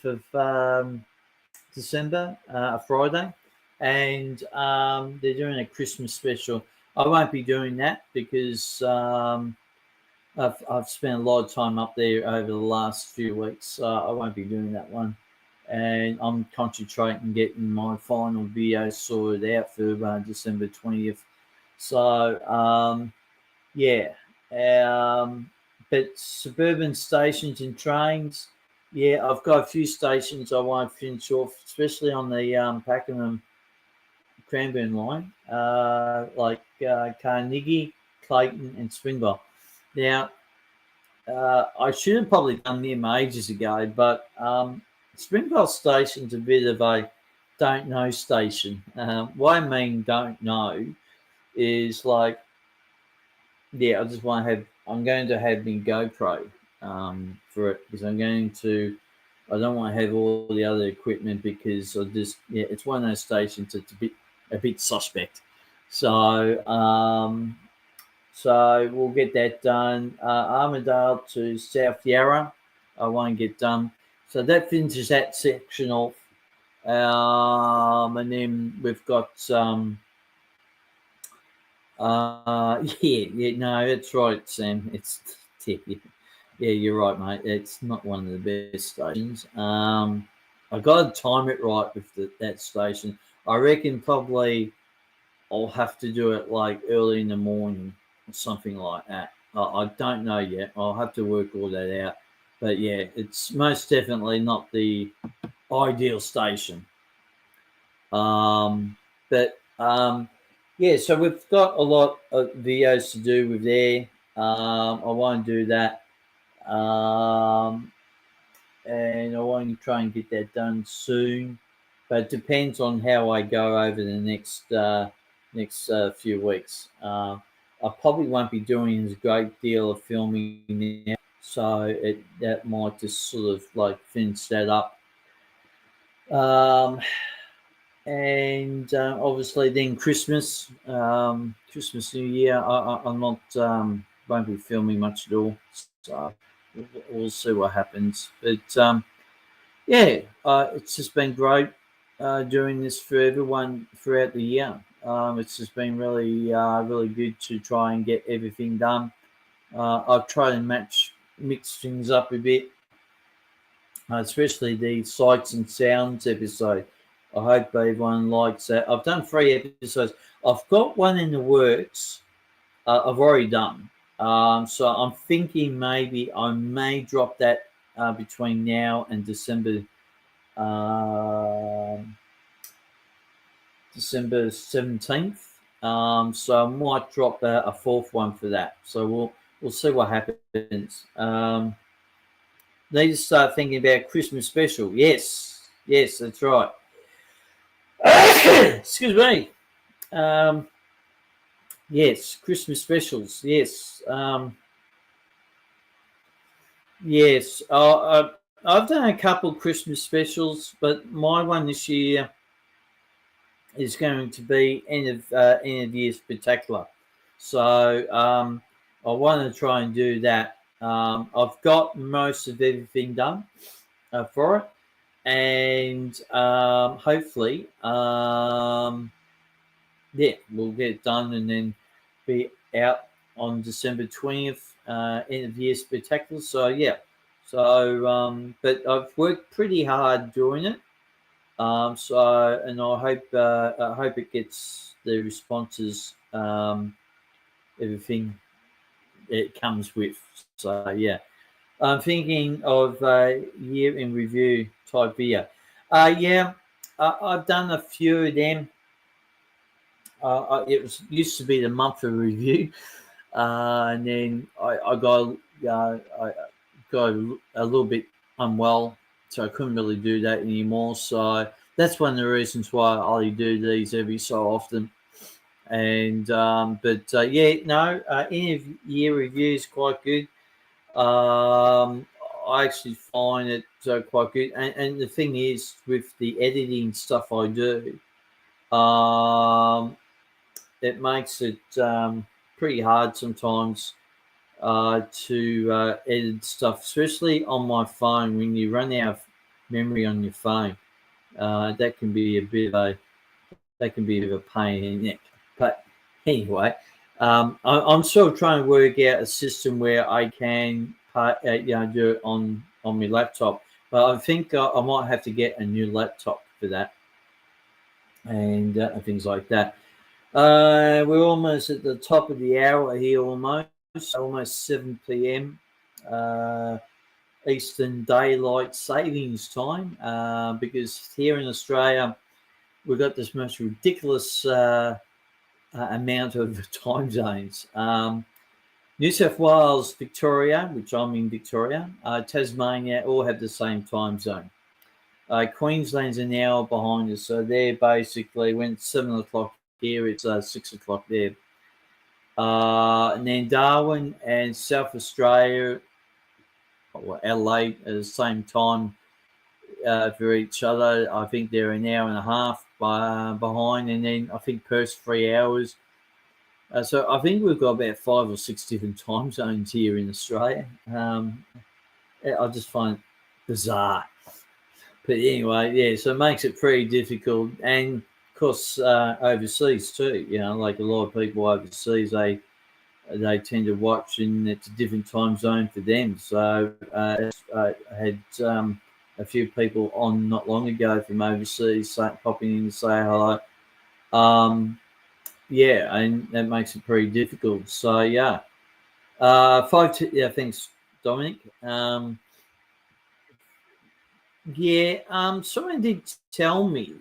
of December, a Friday, and they're doing a Christmas special. I won't be doing that because I've spent a lot of time up there over the last few weeks. I won't be doing that one, and I'm concentrating getting my final video sorted out for December 20th. So yeah, but suburban stations and trains, yeah, I've got a few stations I won't finish off, especially on the Pakenham Cranbourne line, like Carnegie, Clayton, and Springbok. Now, I should have probably done them ages ago, but Springbok Station's a bit of a don't know station. What I mean don't know is like, yeah, I just want to have. I'm going to have my GoPro for it because I'm going to I don't want to have all the other equipment because it's one of those stations that's a bit suspect. So so we'll get that done. Armadale to South Yarra, I won't get done. So that finishes that section off. And then we've got yeah, no, that's right, Sam. Yeah, you're right, mate. It's not one of the best stations. I got to time it right with that station. I reckon probably I'll have to do it like early in the morning or something like that. I don't know yet. I'll have to work all that out. But yeah, it's most definitely not the ideal station. But yeah, so we've got a lot of videos to do with there. I won't do that. And I want to try and get that done soon. But it depends on how I go over the next few weeks. I probably won't be doing a great deal of filming now, so that might just sort of like finish that up. And obviously then Christmas, Christmas, New Year. I'm not won't be filming much at all, so we'll see what happens. But yeah, it's just been great doing this for everyone throughout the year. It's just been really good to try and get everything done. I've tried and mix things up a bit, especially the sights and sounds episode. I hope everyone likes that. I've done 3 episodes. I've got one in the works. I've already done. So I'm thinking maybe I may drop that between now and December 17th. So I might drop a 4th one for that. So we'll see what happens. Need to start thinking about Christmas special. Yes, that's right. Excuse me. Yes, Christmas specials. Yes. Yes. I've done a couple Christmas specials, but my one this year is going to be end of year spectacular. So I want to try and do that. I've got most of everything done for it, and hopefully, yeah, we'll get it done and then be out on December 20th, end of year spectacular. So yeah, so but I've worked pretty hard doing it. So and I hope it gets the responses, everything it comes with. So yeah, I'm thinking of a year in review type video. Yeah, I've done a few of them. It was used to be the month of review, and then I got a little bit unwell, so I couldn't really do that anymore. So that's one of the reasons why I only do these every so often. And but yeah, no, end of year review is quite good. I actually find it quite good, and the thing is with the editing stuff I do, it makes it pretty hard sometimes to edit stuff, especially on my phone. When you run out of memory on your phone, that can be a bit of a pain in the neck. But anyway, I'm sort of trying to work out a system where I can do it on my laptop. But I think I might have to get a new laptop for that and things like that. We're almost at the top of the hour here, almost 7 p.m. Eastern Daylight Savings Time, because here in Australia we've got this most ridiculous amount of time zones. New South Wales, Victoria, which I'm in Victoria, Tasmania all have the same time zone. Queensland's an hour behind us, so they're basically when it's 7 o'clock here, it's 6 o'clock there. And then Darwin and South Australia, or Adelaide, at the same time for each other. I think they're an hour and a half behind, and then I think Perth's 3 hours. So I think we've got about 5 or 6 different time zones here in Australia. I just find it bizarre. But anyway, yeah, so it makes it pretty difficult. And of course, overseas too, like a lot of people overseas, they tend to watch, and it's a different time zone for them. So I had a few people on not long ago from overseas popping in to say hello. Yeah, and that makes it pretty difficult. So yeah, thanks, Dominic. Someone did tell me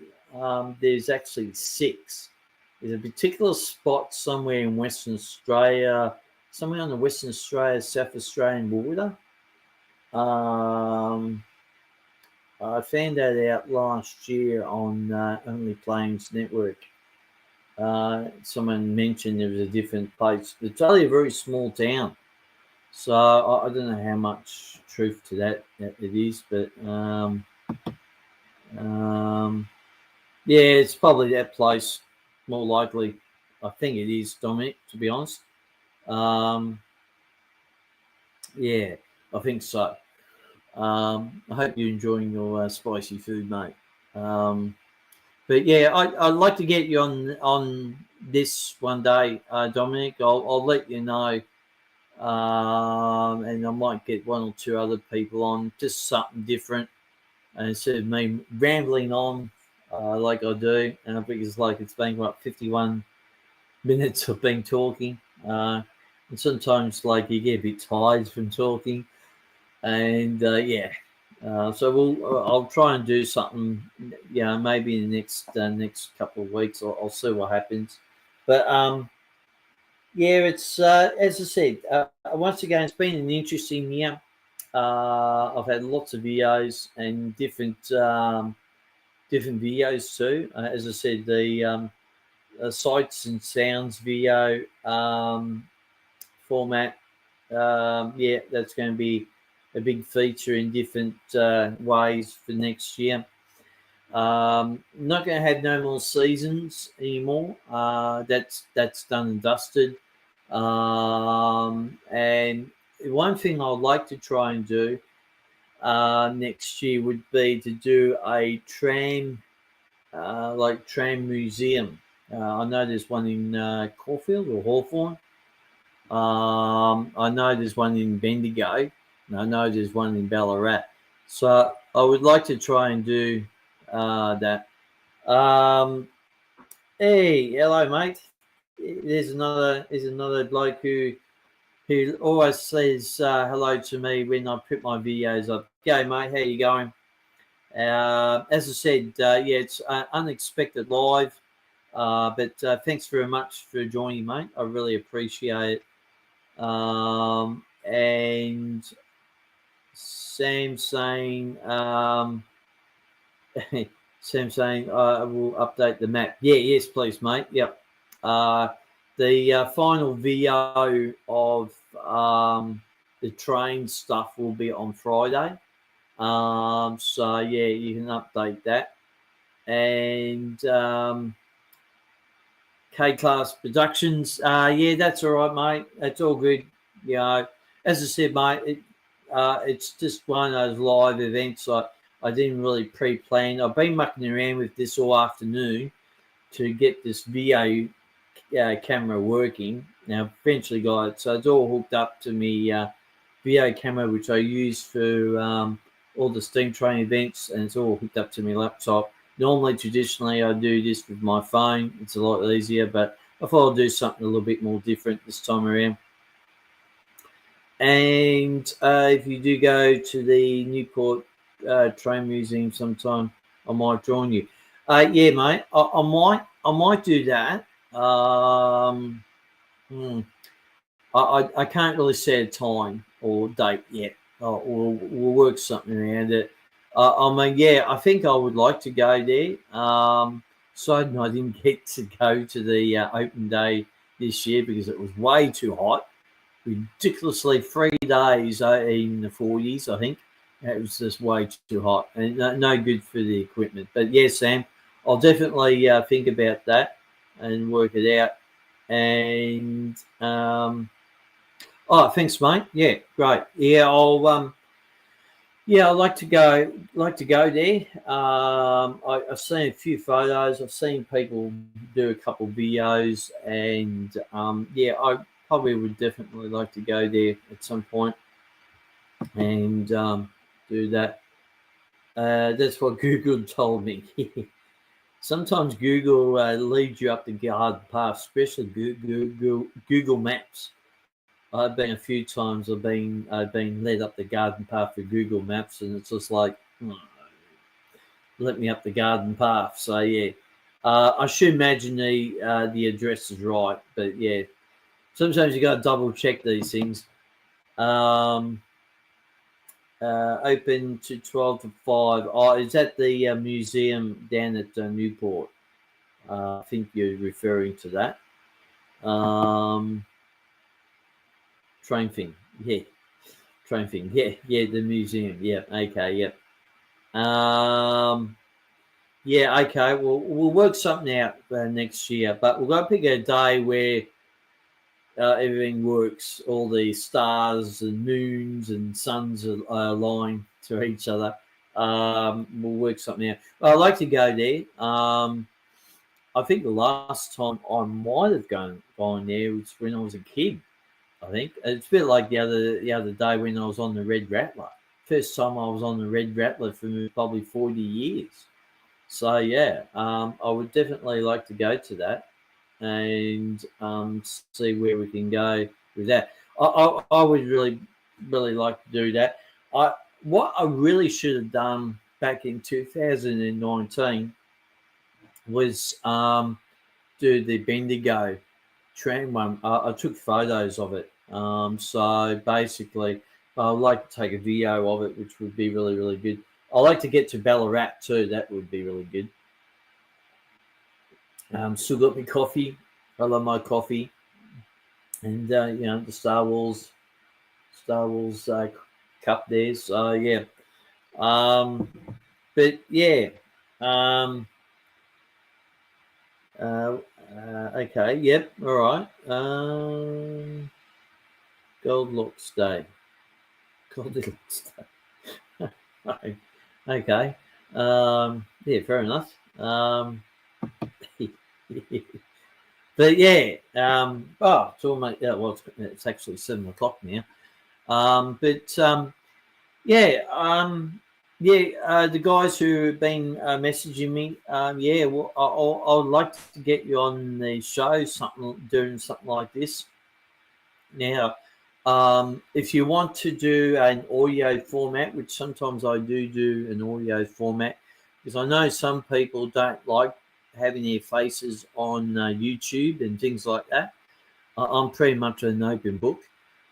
there's actually 6. There's a particular spot somewhere in Western Australia, somewhere on the Western Australia, South Australian border. I found that out last year on Only Plains Network. Someone mentioned there was a different place. It's only a very small town, so I don't know how much truth to that it is, but yeah, it's probably that place, more likely. I think it is, Dominic, to be honest. Yeah, I think so. I hope you're enjoying your spicy food, mate. But yeah, I'd like to get you on this one day, Dominic. I'll let you know, and I might get 1 or 2 other people on, just something different, and instead of me rambling on like I do, and I think it's been 51 minutes of been talking, and sometimes you get a bit tired from talking, and so I'll try and do something, maybe in the next couple of weeks. I'll see what happens, but it's as I said, once again, it's been an interesting year. I've had lots of videos and different videos too. As I said, the sights and sounds video format. That's going to be a big feature in different ways for next year. Not going to have no more seasons anymore. That's done and dusted. And one thing I'd like to try and do next year would be to do a tram museum. I know there's one in Caulfield or Hawthorn. I know there's one in Bendigo, and I know there's one in Ballarat. So I would like to try and do that. Hey, hello, mate. There's another bloke who always says hello to me when I put my videos up. G'day, mate. How you going? As I said, it's unexpected live, but thanks very much for joining, mate. I really appreciate it. And Sam saying, Sam saying, I will update the map. Yes, please, mate. Yep. The final video of the train stuff will be on Friday. So you can update that. And K-Class Productions, that's all right, mate. That's all good. As I said, mate, it's just one of those live events I didn't really pre-plan. I've been mucking around with this all afternoon to get this video camera working. Now, eventually got it. So it's all hooked up to me video camera, which I use for all the steam train events, and it's all hooked up to my laptop. Normally, traditionally, I do this with my phone. It's a lot easier, but I thought I'll do something a little bit more different this time around. And if you do go to the Newport Train Museum sometime, I might join you. Mate, I might do that. I can't really set a time or date yet. We'll work something around it. I think I would like to go there. Side note, I didn't get to go to the open day this year because it was way too hot. Ridiculously 3 days in the 40s, I think. It was just way too hot and no good for the equipment. But yeah, Sam, I'll definitely think about that and work it out. And oh, thanks, mate. Yeah, great. Yeah, I'd like to go there. I've seen a few photos. I've seen people do a couple videos, and yeah, I probably would definitely like to go there at some point and do that. That's what Google told me. Sometimes Google leads you up the garden path, especially Google Maps. I've been a few times. I've been led up the garden path for Google Maps, and it's just like, let me up the garden path. So yeah, I should imagine the address is right, but yeah, sometimes you got to double check these things. Um, Open to 12 to 5. Oh, is that the museum down at Newport? I think you're referring to that. Train thing, yeah, train thing, yeah, the museum, yeah, okay, yep. Yeah, okay. Well, we'll work something out next year, but we've got to pick a day where everything works. All the stars and moons and suns are aligned to each other. We'll work something out. I'd like to go there. I think the last time I might have gone there was when I was a kid. I think it's a bit like the other day when I was on the Red Rattler. First time I was on the Red Rattler for probably 40 years. So yeah, I would definitely like to go to that and see where we can go with that. I would really like to do that. What I really should have done back in 2019 was do the Bendigo tram one. I took photos of it. So basically, I'd like to take a video of it, which would be really good. I like to get to Ballarat too. That would be really good. Still got my coffee. I love my coffee, and the Star Wars cup there. So yeah, um, but yeah, um, uh, okay, yep, all right. Goldilocks Day, Goldilocks Day. Okay, yeah, fair enough. But yeah, it's almost well, it's actually 7 o'clock now. But yeah, the guys who have been messaging me, yeah, well, I would like to get you on the show, doing something like this. Now, if you want to do an audio format, which sometimes I do an audio format, because I know some people don't like having their faces on YouTube and things like that. I'm pretty much an open book.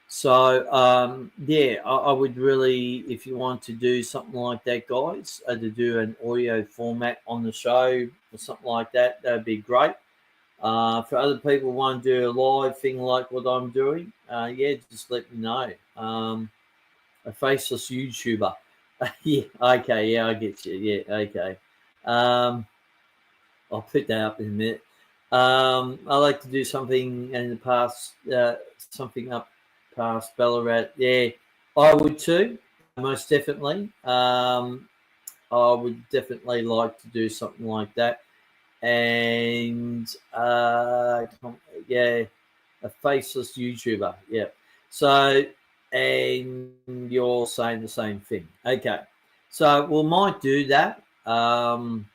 So yeah, I would really, if you want to do something like that, guys, to do an audio format on the show or something like that, that'd be great. For other people who want to do a live thing like what I'm doing, yeah, just let me know. A faceless YouTuber. Yeah, okay, yeah, I get you. Yeah, okay. Um, I'll put that up in a minute. I like to do something in the past, something up past Ballarat. Yeah, I would too, most definitely. I would definitely like to do something like that. And yeah, a faceless YouTuber. Yeah. So, and you're saying the same thing. Okay. So we might do that. On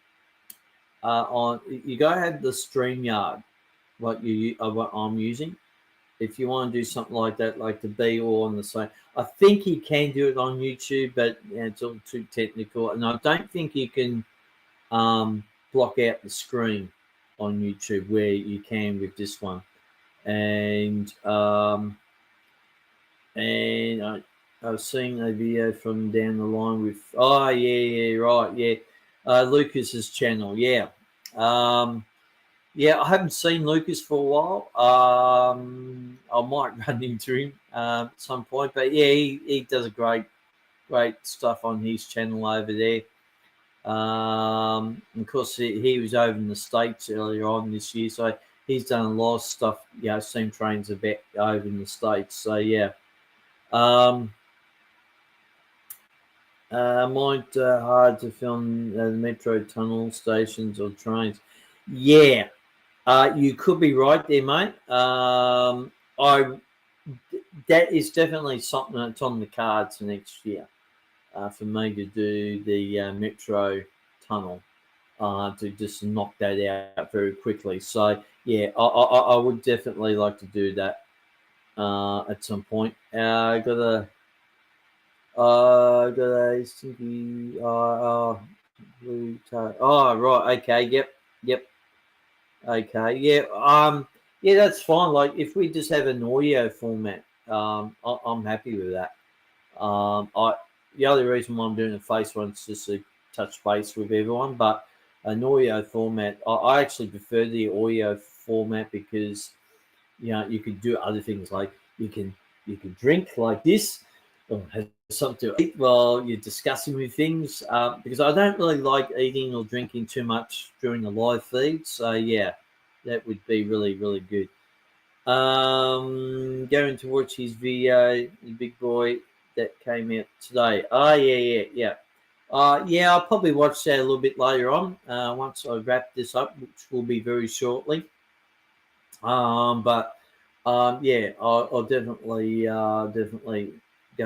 you go ahead the StreamYard, what I'm using. If you want to do something like that, like to be all on the same, I think you can do it on YouTube, but it's all too technical, and I don't think you can block out the screen on YouTube where you can with this one. And I was seeing a video from down the line with yeah right yeah Lucas's channel yeah I haven't seen Lucas for a while. I might run into him at some point, but yeah he does a great great stuff on his channel over there. Of course, he was over in the States earlier on this year, so he's done a lot of stuff, steam trains a bit over in the States. So, yeah. Might hard to film the metro tunnel stations or trains. Yeah, you could be right there, mate. That is definitely something that's on the cards next year for me to do the metro tunnel to just knock that out very quickly. So yeah, I would definitely like to do that at some point. I got a stinky blue toe. Oh right, okay, yep. Okay, yeah, that's fine. Like if we just have an audio format, I'm happy with that. I The only reason why I'm doing a face one is just to touch base with everyone, but an audio format, I actually prefer the audio format because you could do other things like you can drink like this or have something to eat while you're discussing with things because I don't really like eating or drinking too much during the live feed. So yeah, that would be really, really good. Going to watch his video, the big boy that came out today. Oh yeah. Yeah, I'll probably watch that a little bit later on once I wrap this up, which will be very shortly. But yeah, I'll definitely go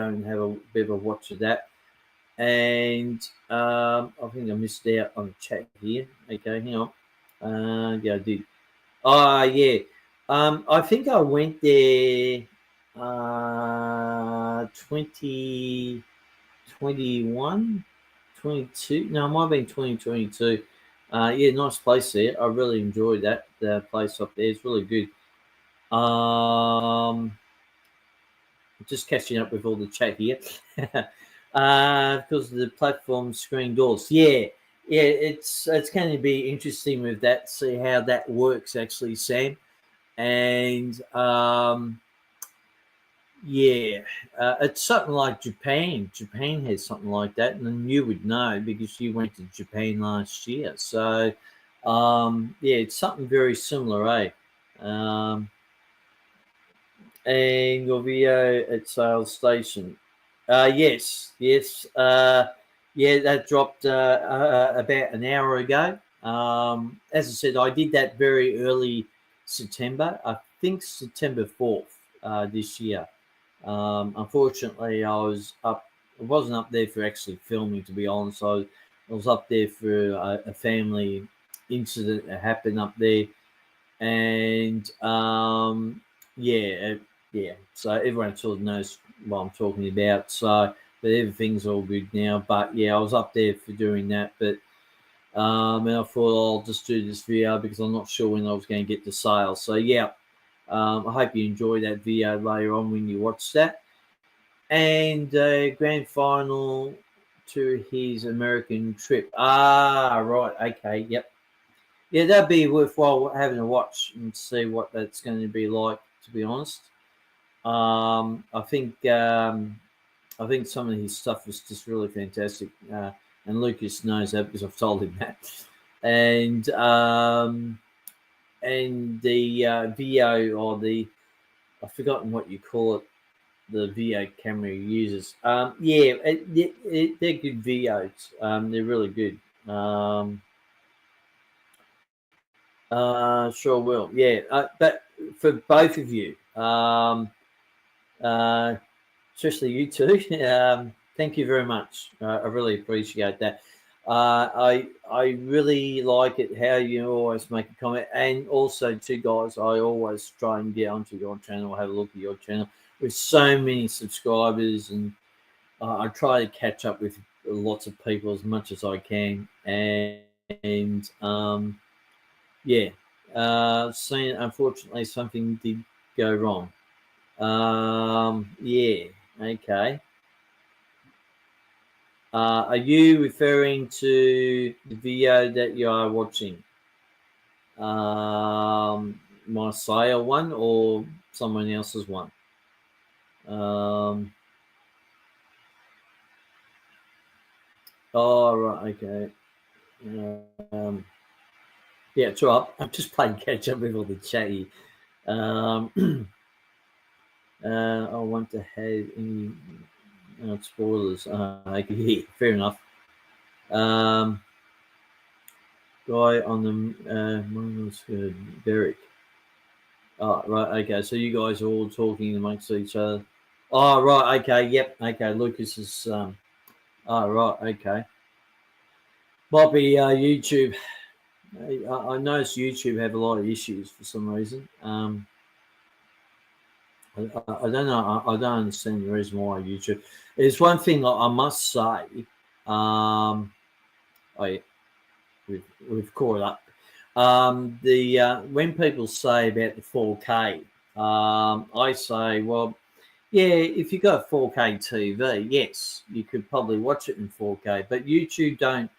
and have a bit of a watch of that. And I think I missed out on the chat here. Okay, hang on. Yeah, I did. Oh yeah. I think I went there 2021, 22. No, it might have been 2022. Yeah, nice place there. I really enjoyed that. The place up there is really good. Just catching up with all the chat here. Because of the platform screen doors. Yeah, it's going to be interesting with that. See how that works actually, Sam. And yeah, it's something like Japan. Japan has something like that, and then you would know because you went to Japan last year. So yeah, it's something very similar, eh? And your video at sales station. Yes. Yeah, that dropped about an hour ago. As I said, I did that very early September. I think September 4th this year. Unfortunately, I wasn't up there for actually filming, to be honest. I was up there for a family incident that happened up there, and yeah. So everyone sort of knows what I'm talking about. So, but everything's all good now. But yeah, I was up there for doing that. But and I thought I'll just do this video because I'm not sure when I was going to get the sale. So yeah, I hope you enjoy that video later on when you watch that. And grand final to his American trip. Ah, right. Okay. Yep. Yeah, that'd be worthwhile having a watch and see what that's going to be like. To be honest, I think some of his stuff is just really fantastic, and Lucas knows that because I've told him that. And the VO or the I've forgotten what you call it, the VO camera he uses. Yeah, they're good VOs. They're really good. Sure will. Yeah, but for both of you, uh, especially you two, thank you very much. I really appreciate that. I really like it how you always make a comment, and also too, guys, I always try and get onto your channel, have a look at your channel with so many subscribers, and I try to catch up with lots of people as much as I can, and yeah, seen unfortunately something did go wrong. Yeah, okay. Are you referring to the video that you are watching? My sale one or someone else's one? Oh, right, okay. Yeah, it's all right. I'm just playing catch up with all the chatty. I want to have any spoilers. Okay, yeah, fair enough. Guy on the Derek. Oh, right, okay. So you guys are all talking amongst each other. Oh, right, okay, yep, okay. Lucas is. Oh, right, okay. Might be YouTube. I noticed YouTube have a lot of issues for some reason. I don't know. I don't understand the reason why YouTube. There's one thing I must say. I we've caught up. The when people say about the 4K, I say, well, yeah, if you got 4K TV, yes, you could probably watch it in 4K, but YouTube don't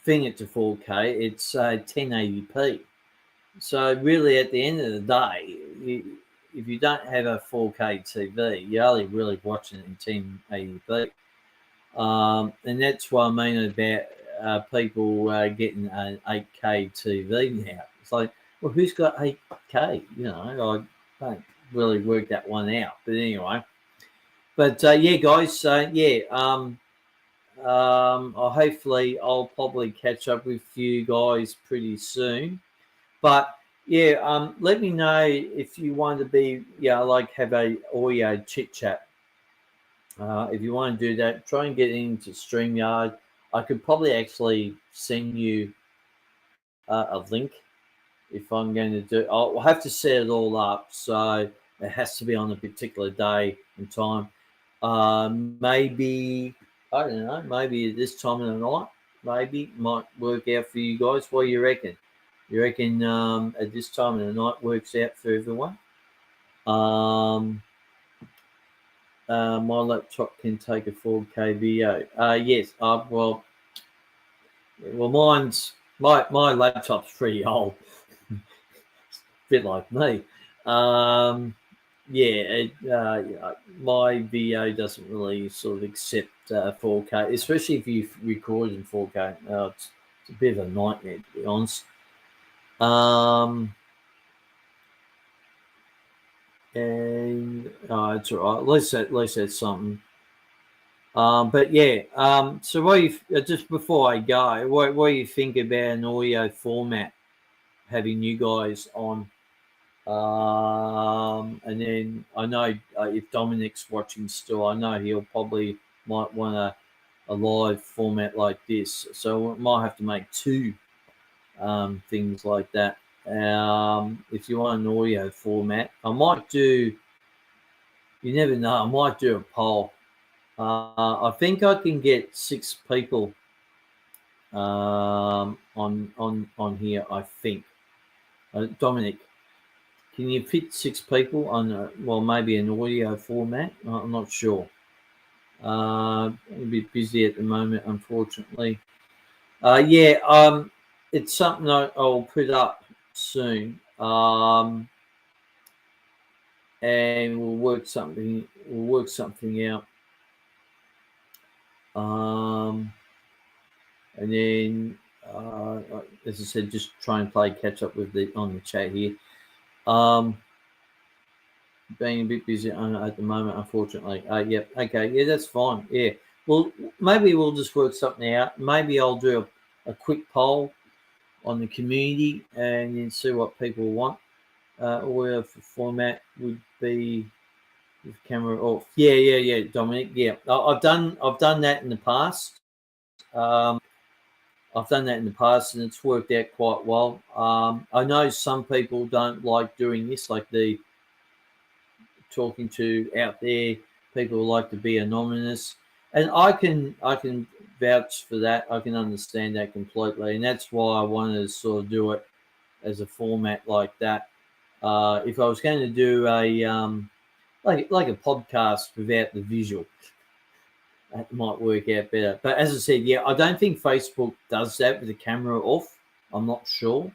thing it to 4K. It's 1080p. So really, at the end of the day, if you don't have a 4K TV, you're only really watching it in 1080p. And that's what I mean about people getting an 8K TV now. It's like, well, who's got 8K? You know, I don't really work that one out. But anyway, yeah, guys. Yeah, hopefully I'll probably catch up with you guys pretty soon. But yeah, let me know if you want to be, like have a audio chit chat. If you want to do that, try and get into StreamYard. I could probably actually send you a link if I'm going to do. I'll have to set it all up, so it has to be on a particular day and time. Maybe I don't know. Maybe at this time of the night, maybe might work out for you guys. What do you reckon? You reckon at this time of the night works out for everyone? Um, my laptop can take a 4K video. Yes. Well, my laptop's pretty old, bit like me. Yeah, my video doesn't really sort of accept 4K, especially if you record in 4K. It's a bit of a nightmare, to be honest. And it's all right. At least that's something. But yeah. So what you just before I go, what do you think about an audio format having you guys on? And then I know if Dominic's watching still, I know he'll probably might want a live format like this. So we might have to make two things like that. If you want an audio format, I might do. You never know. I might do a poll. I think I can get 6 people on here. I think Dominic. Can you fit 6 people on maybe an audio format? I'm not sure. I'm a bit busy at the moment, unfortunately. Yeah, it's something I'll put up soon, and we'll work something. Out. And then, as I said, just try and play catch up with on the chat here. Being a bit busy at the moment, unfortunately. Yep. Okay. Yeah, that's fine. Yeah. Well, maybe we'll just work something out. Maybe I'll do a quick poll on the community and then see what people want. Or if the format would be with camera off. Yeah, Dominic. Yeah, I've done that in the past. I've done that in the past and it's worked out quite well. I know some people don't like doing this, like the talking to out there. People like to be anonymous, and I can vouch for that. I can understand that completely, and that's why I wanted to sort of do it as a format like that. If I was going to do a like a podcast without the visual, that might work out better. But as I said, yeah, I don't think Facebook does that with the camera off. I'm not sure,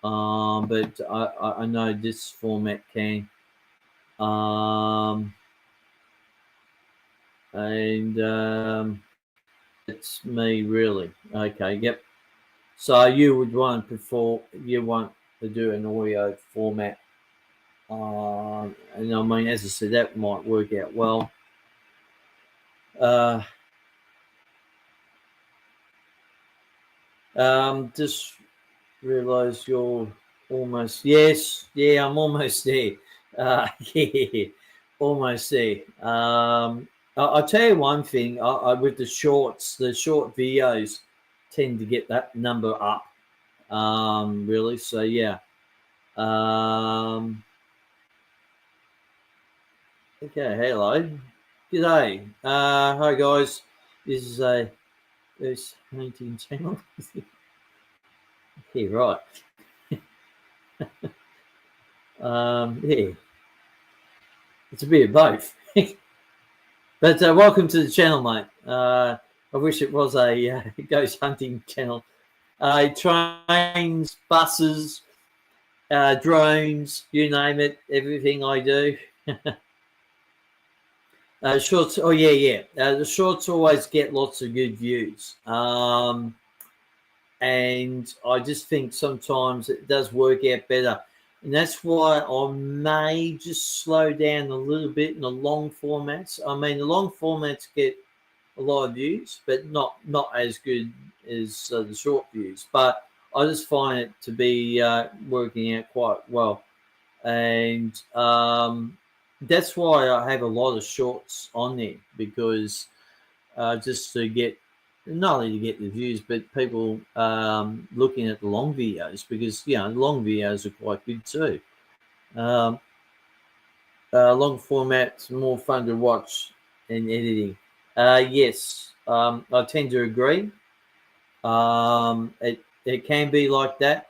but I know this format can. And That's me, really. Okay, yep. So you would want to do an audio format, and I mean, as I said, that might work out well. Just realised you're almost. Yes, yeah, I'm almost there. Yeah, almost there. I'll tell you one thing. With the short videos tend to get that number up. Really. So yeah. Okay. Hello. G'day. Hi guys. This is this painting channel. Yeah, right. Yeah. It's a bit of both. But welcome to the channel, mate. I wish it was a ghost hunting channel. Trains, buses, drones, you name it, everything I do. Shorts, oh yeah. The shorts always get lots of good views. And I just think sometimes it does work out better. And that's why I may just slow down a little bit in the long formats. I mean, the long formats get a lot of views, but not as good as the short views. But I just find it to be working out quite well, and that's why I have a lot of shorts on there, because just to get not only to get the views, but people looking at the long videos, because long videos are quite good too. Long format's more fun to watch in editing. Yes, I tend to agree. It can be like that.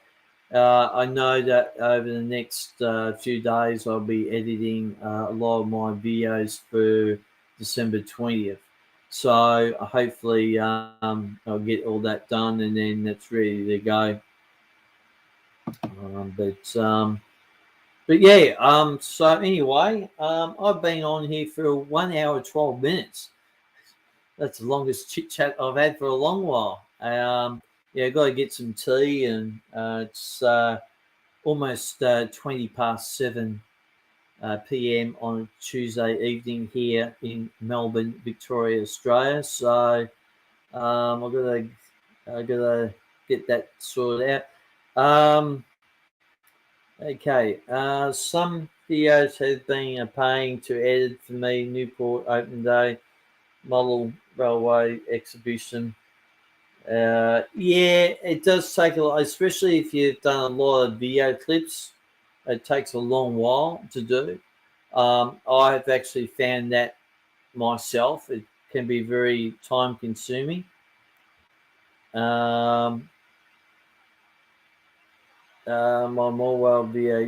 I know that over the next few days I'll be editing a lot of my videos for December 20th. So hopefully I'll get all that done, and then it's ready to go. But yeah, so anyway, I've been on here for 1 hour 12 minutes. That's the longest chit chat I've had for a long while. Yeah, got to get some tea, and it's almost 20 past 7 p.m. on Tuesday evening here in Melbourne, Victoria, Australia. So I gotta get that sorted out. Okay, some videos have been paying to edit for me. Newport Open Day Model Railway Exhibition. Yeah, it does take a lot, especially if you've done a lot of video clips. It takes a long while to do. I've actually found that myself. It can be very time consuming. My Morwell video,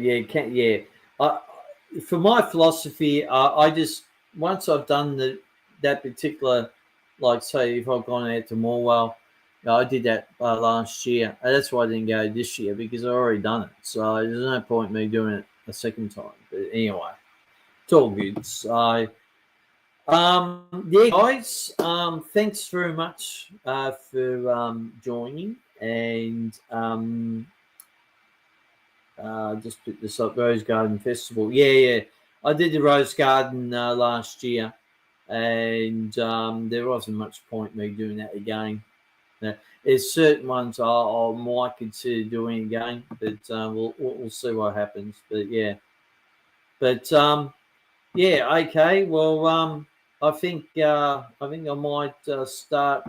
for my philosophy, I just, once I've done that particular, like say if I've gone out to Morwell, I did that last year. And that's why I didn't go this year, because I've already done it. So there's no point in me doing it a second time. But anyway, it's all good. So yeah, guys, thanks very much for joining, and just put this up, Rose Garden Festival. Yeah. I did the Rose Garden last year, and there wasn't much point me doing that again. There's certain ones I might consider doing again, but we'll see what happens. But yeah, okay. Well, I think I might start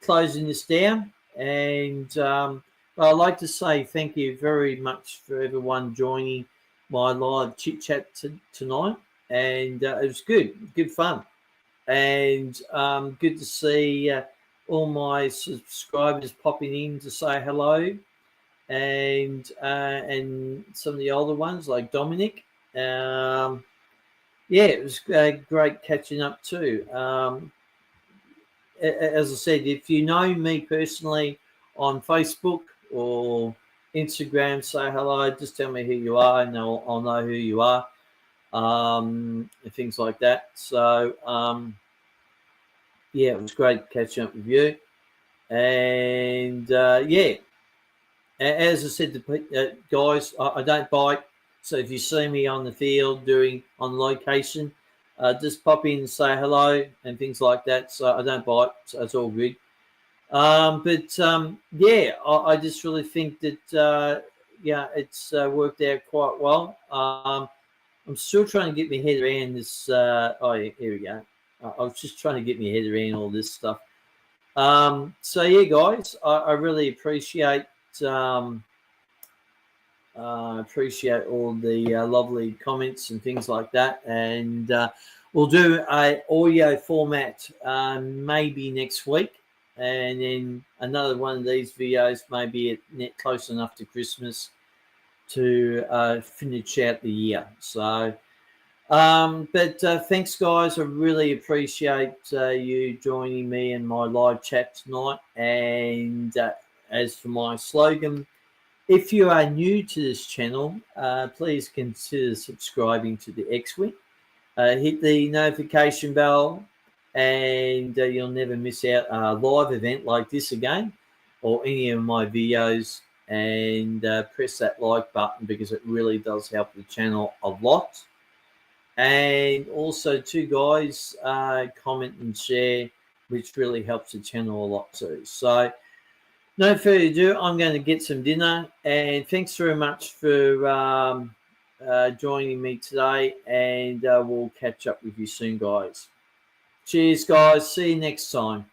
closing this down, and I'd like to say thank you very much for everyone joining my live chit chat tonight, and it was good fun, and good to see all my subscribers popping in to say hello, and some of the older ones like Dominic. Yeah, it was great catching up too. As I said, if you know me personally on Facebook or Instagram, say hello. Just tell me who you are, and I'll know who you are. And things like that. So yeah, it was great catching up with you. And yeah, as I said to guys, I don't bite. So if you see me on the field on location, just pop in and say hello and things like that. So I don't bite. So it's all good. But yeah, I just really think that yeah, it's worked out quite well. I'm still trying to get my head around this. Oh, yeah, here we go. I was just trying to get my head around all this stuff. So yeah, guys, I really um, appreciate all the lovely comments and things like that. And we'll do a audio format maybe next week, and then another one of these videos maybe net close enough to Christmas to finish out the year. So. But thanks, guys. I really appreciate you joining me in my live chat tonight. And as for my slogan, if you are new to this channel, please consider subscribing to the X-Wing. Hit the notification bell, and you'll never miss out a live event like this again, or any of my videos. And press that like button because it really does help the channel a lot. And also, too, guys, comment and share, which really helps the channel a lot too. So, no further ado, I'm going to get some dinner. And thanks very much for joining me today. And we'll catch up with you soon, guys. Cheers, guys. See you next time.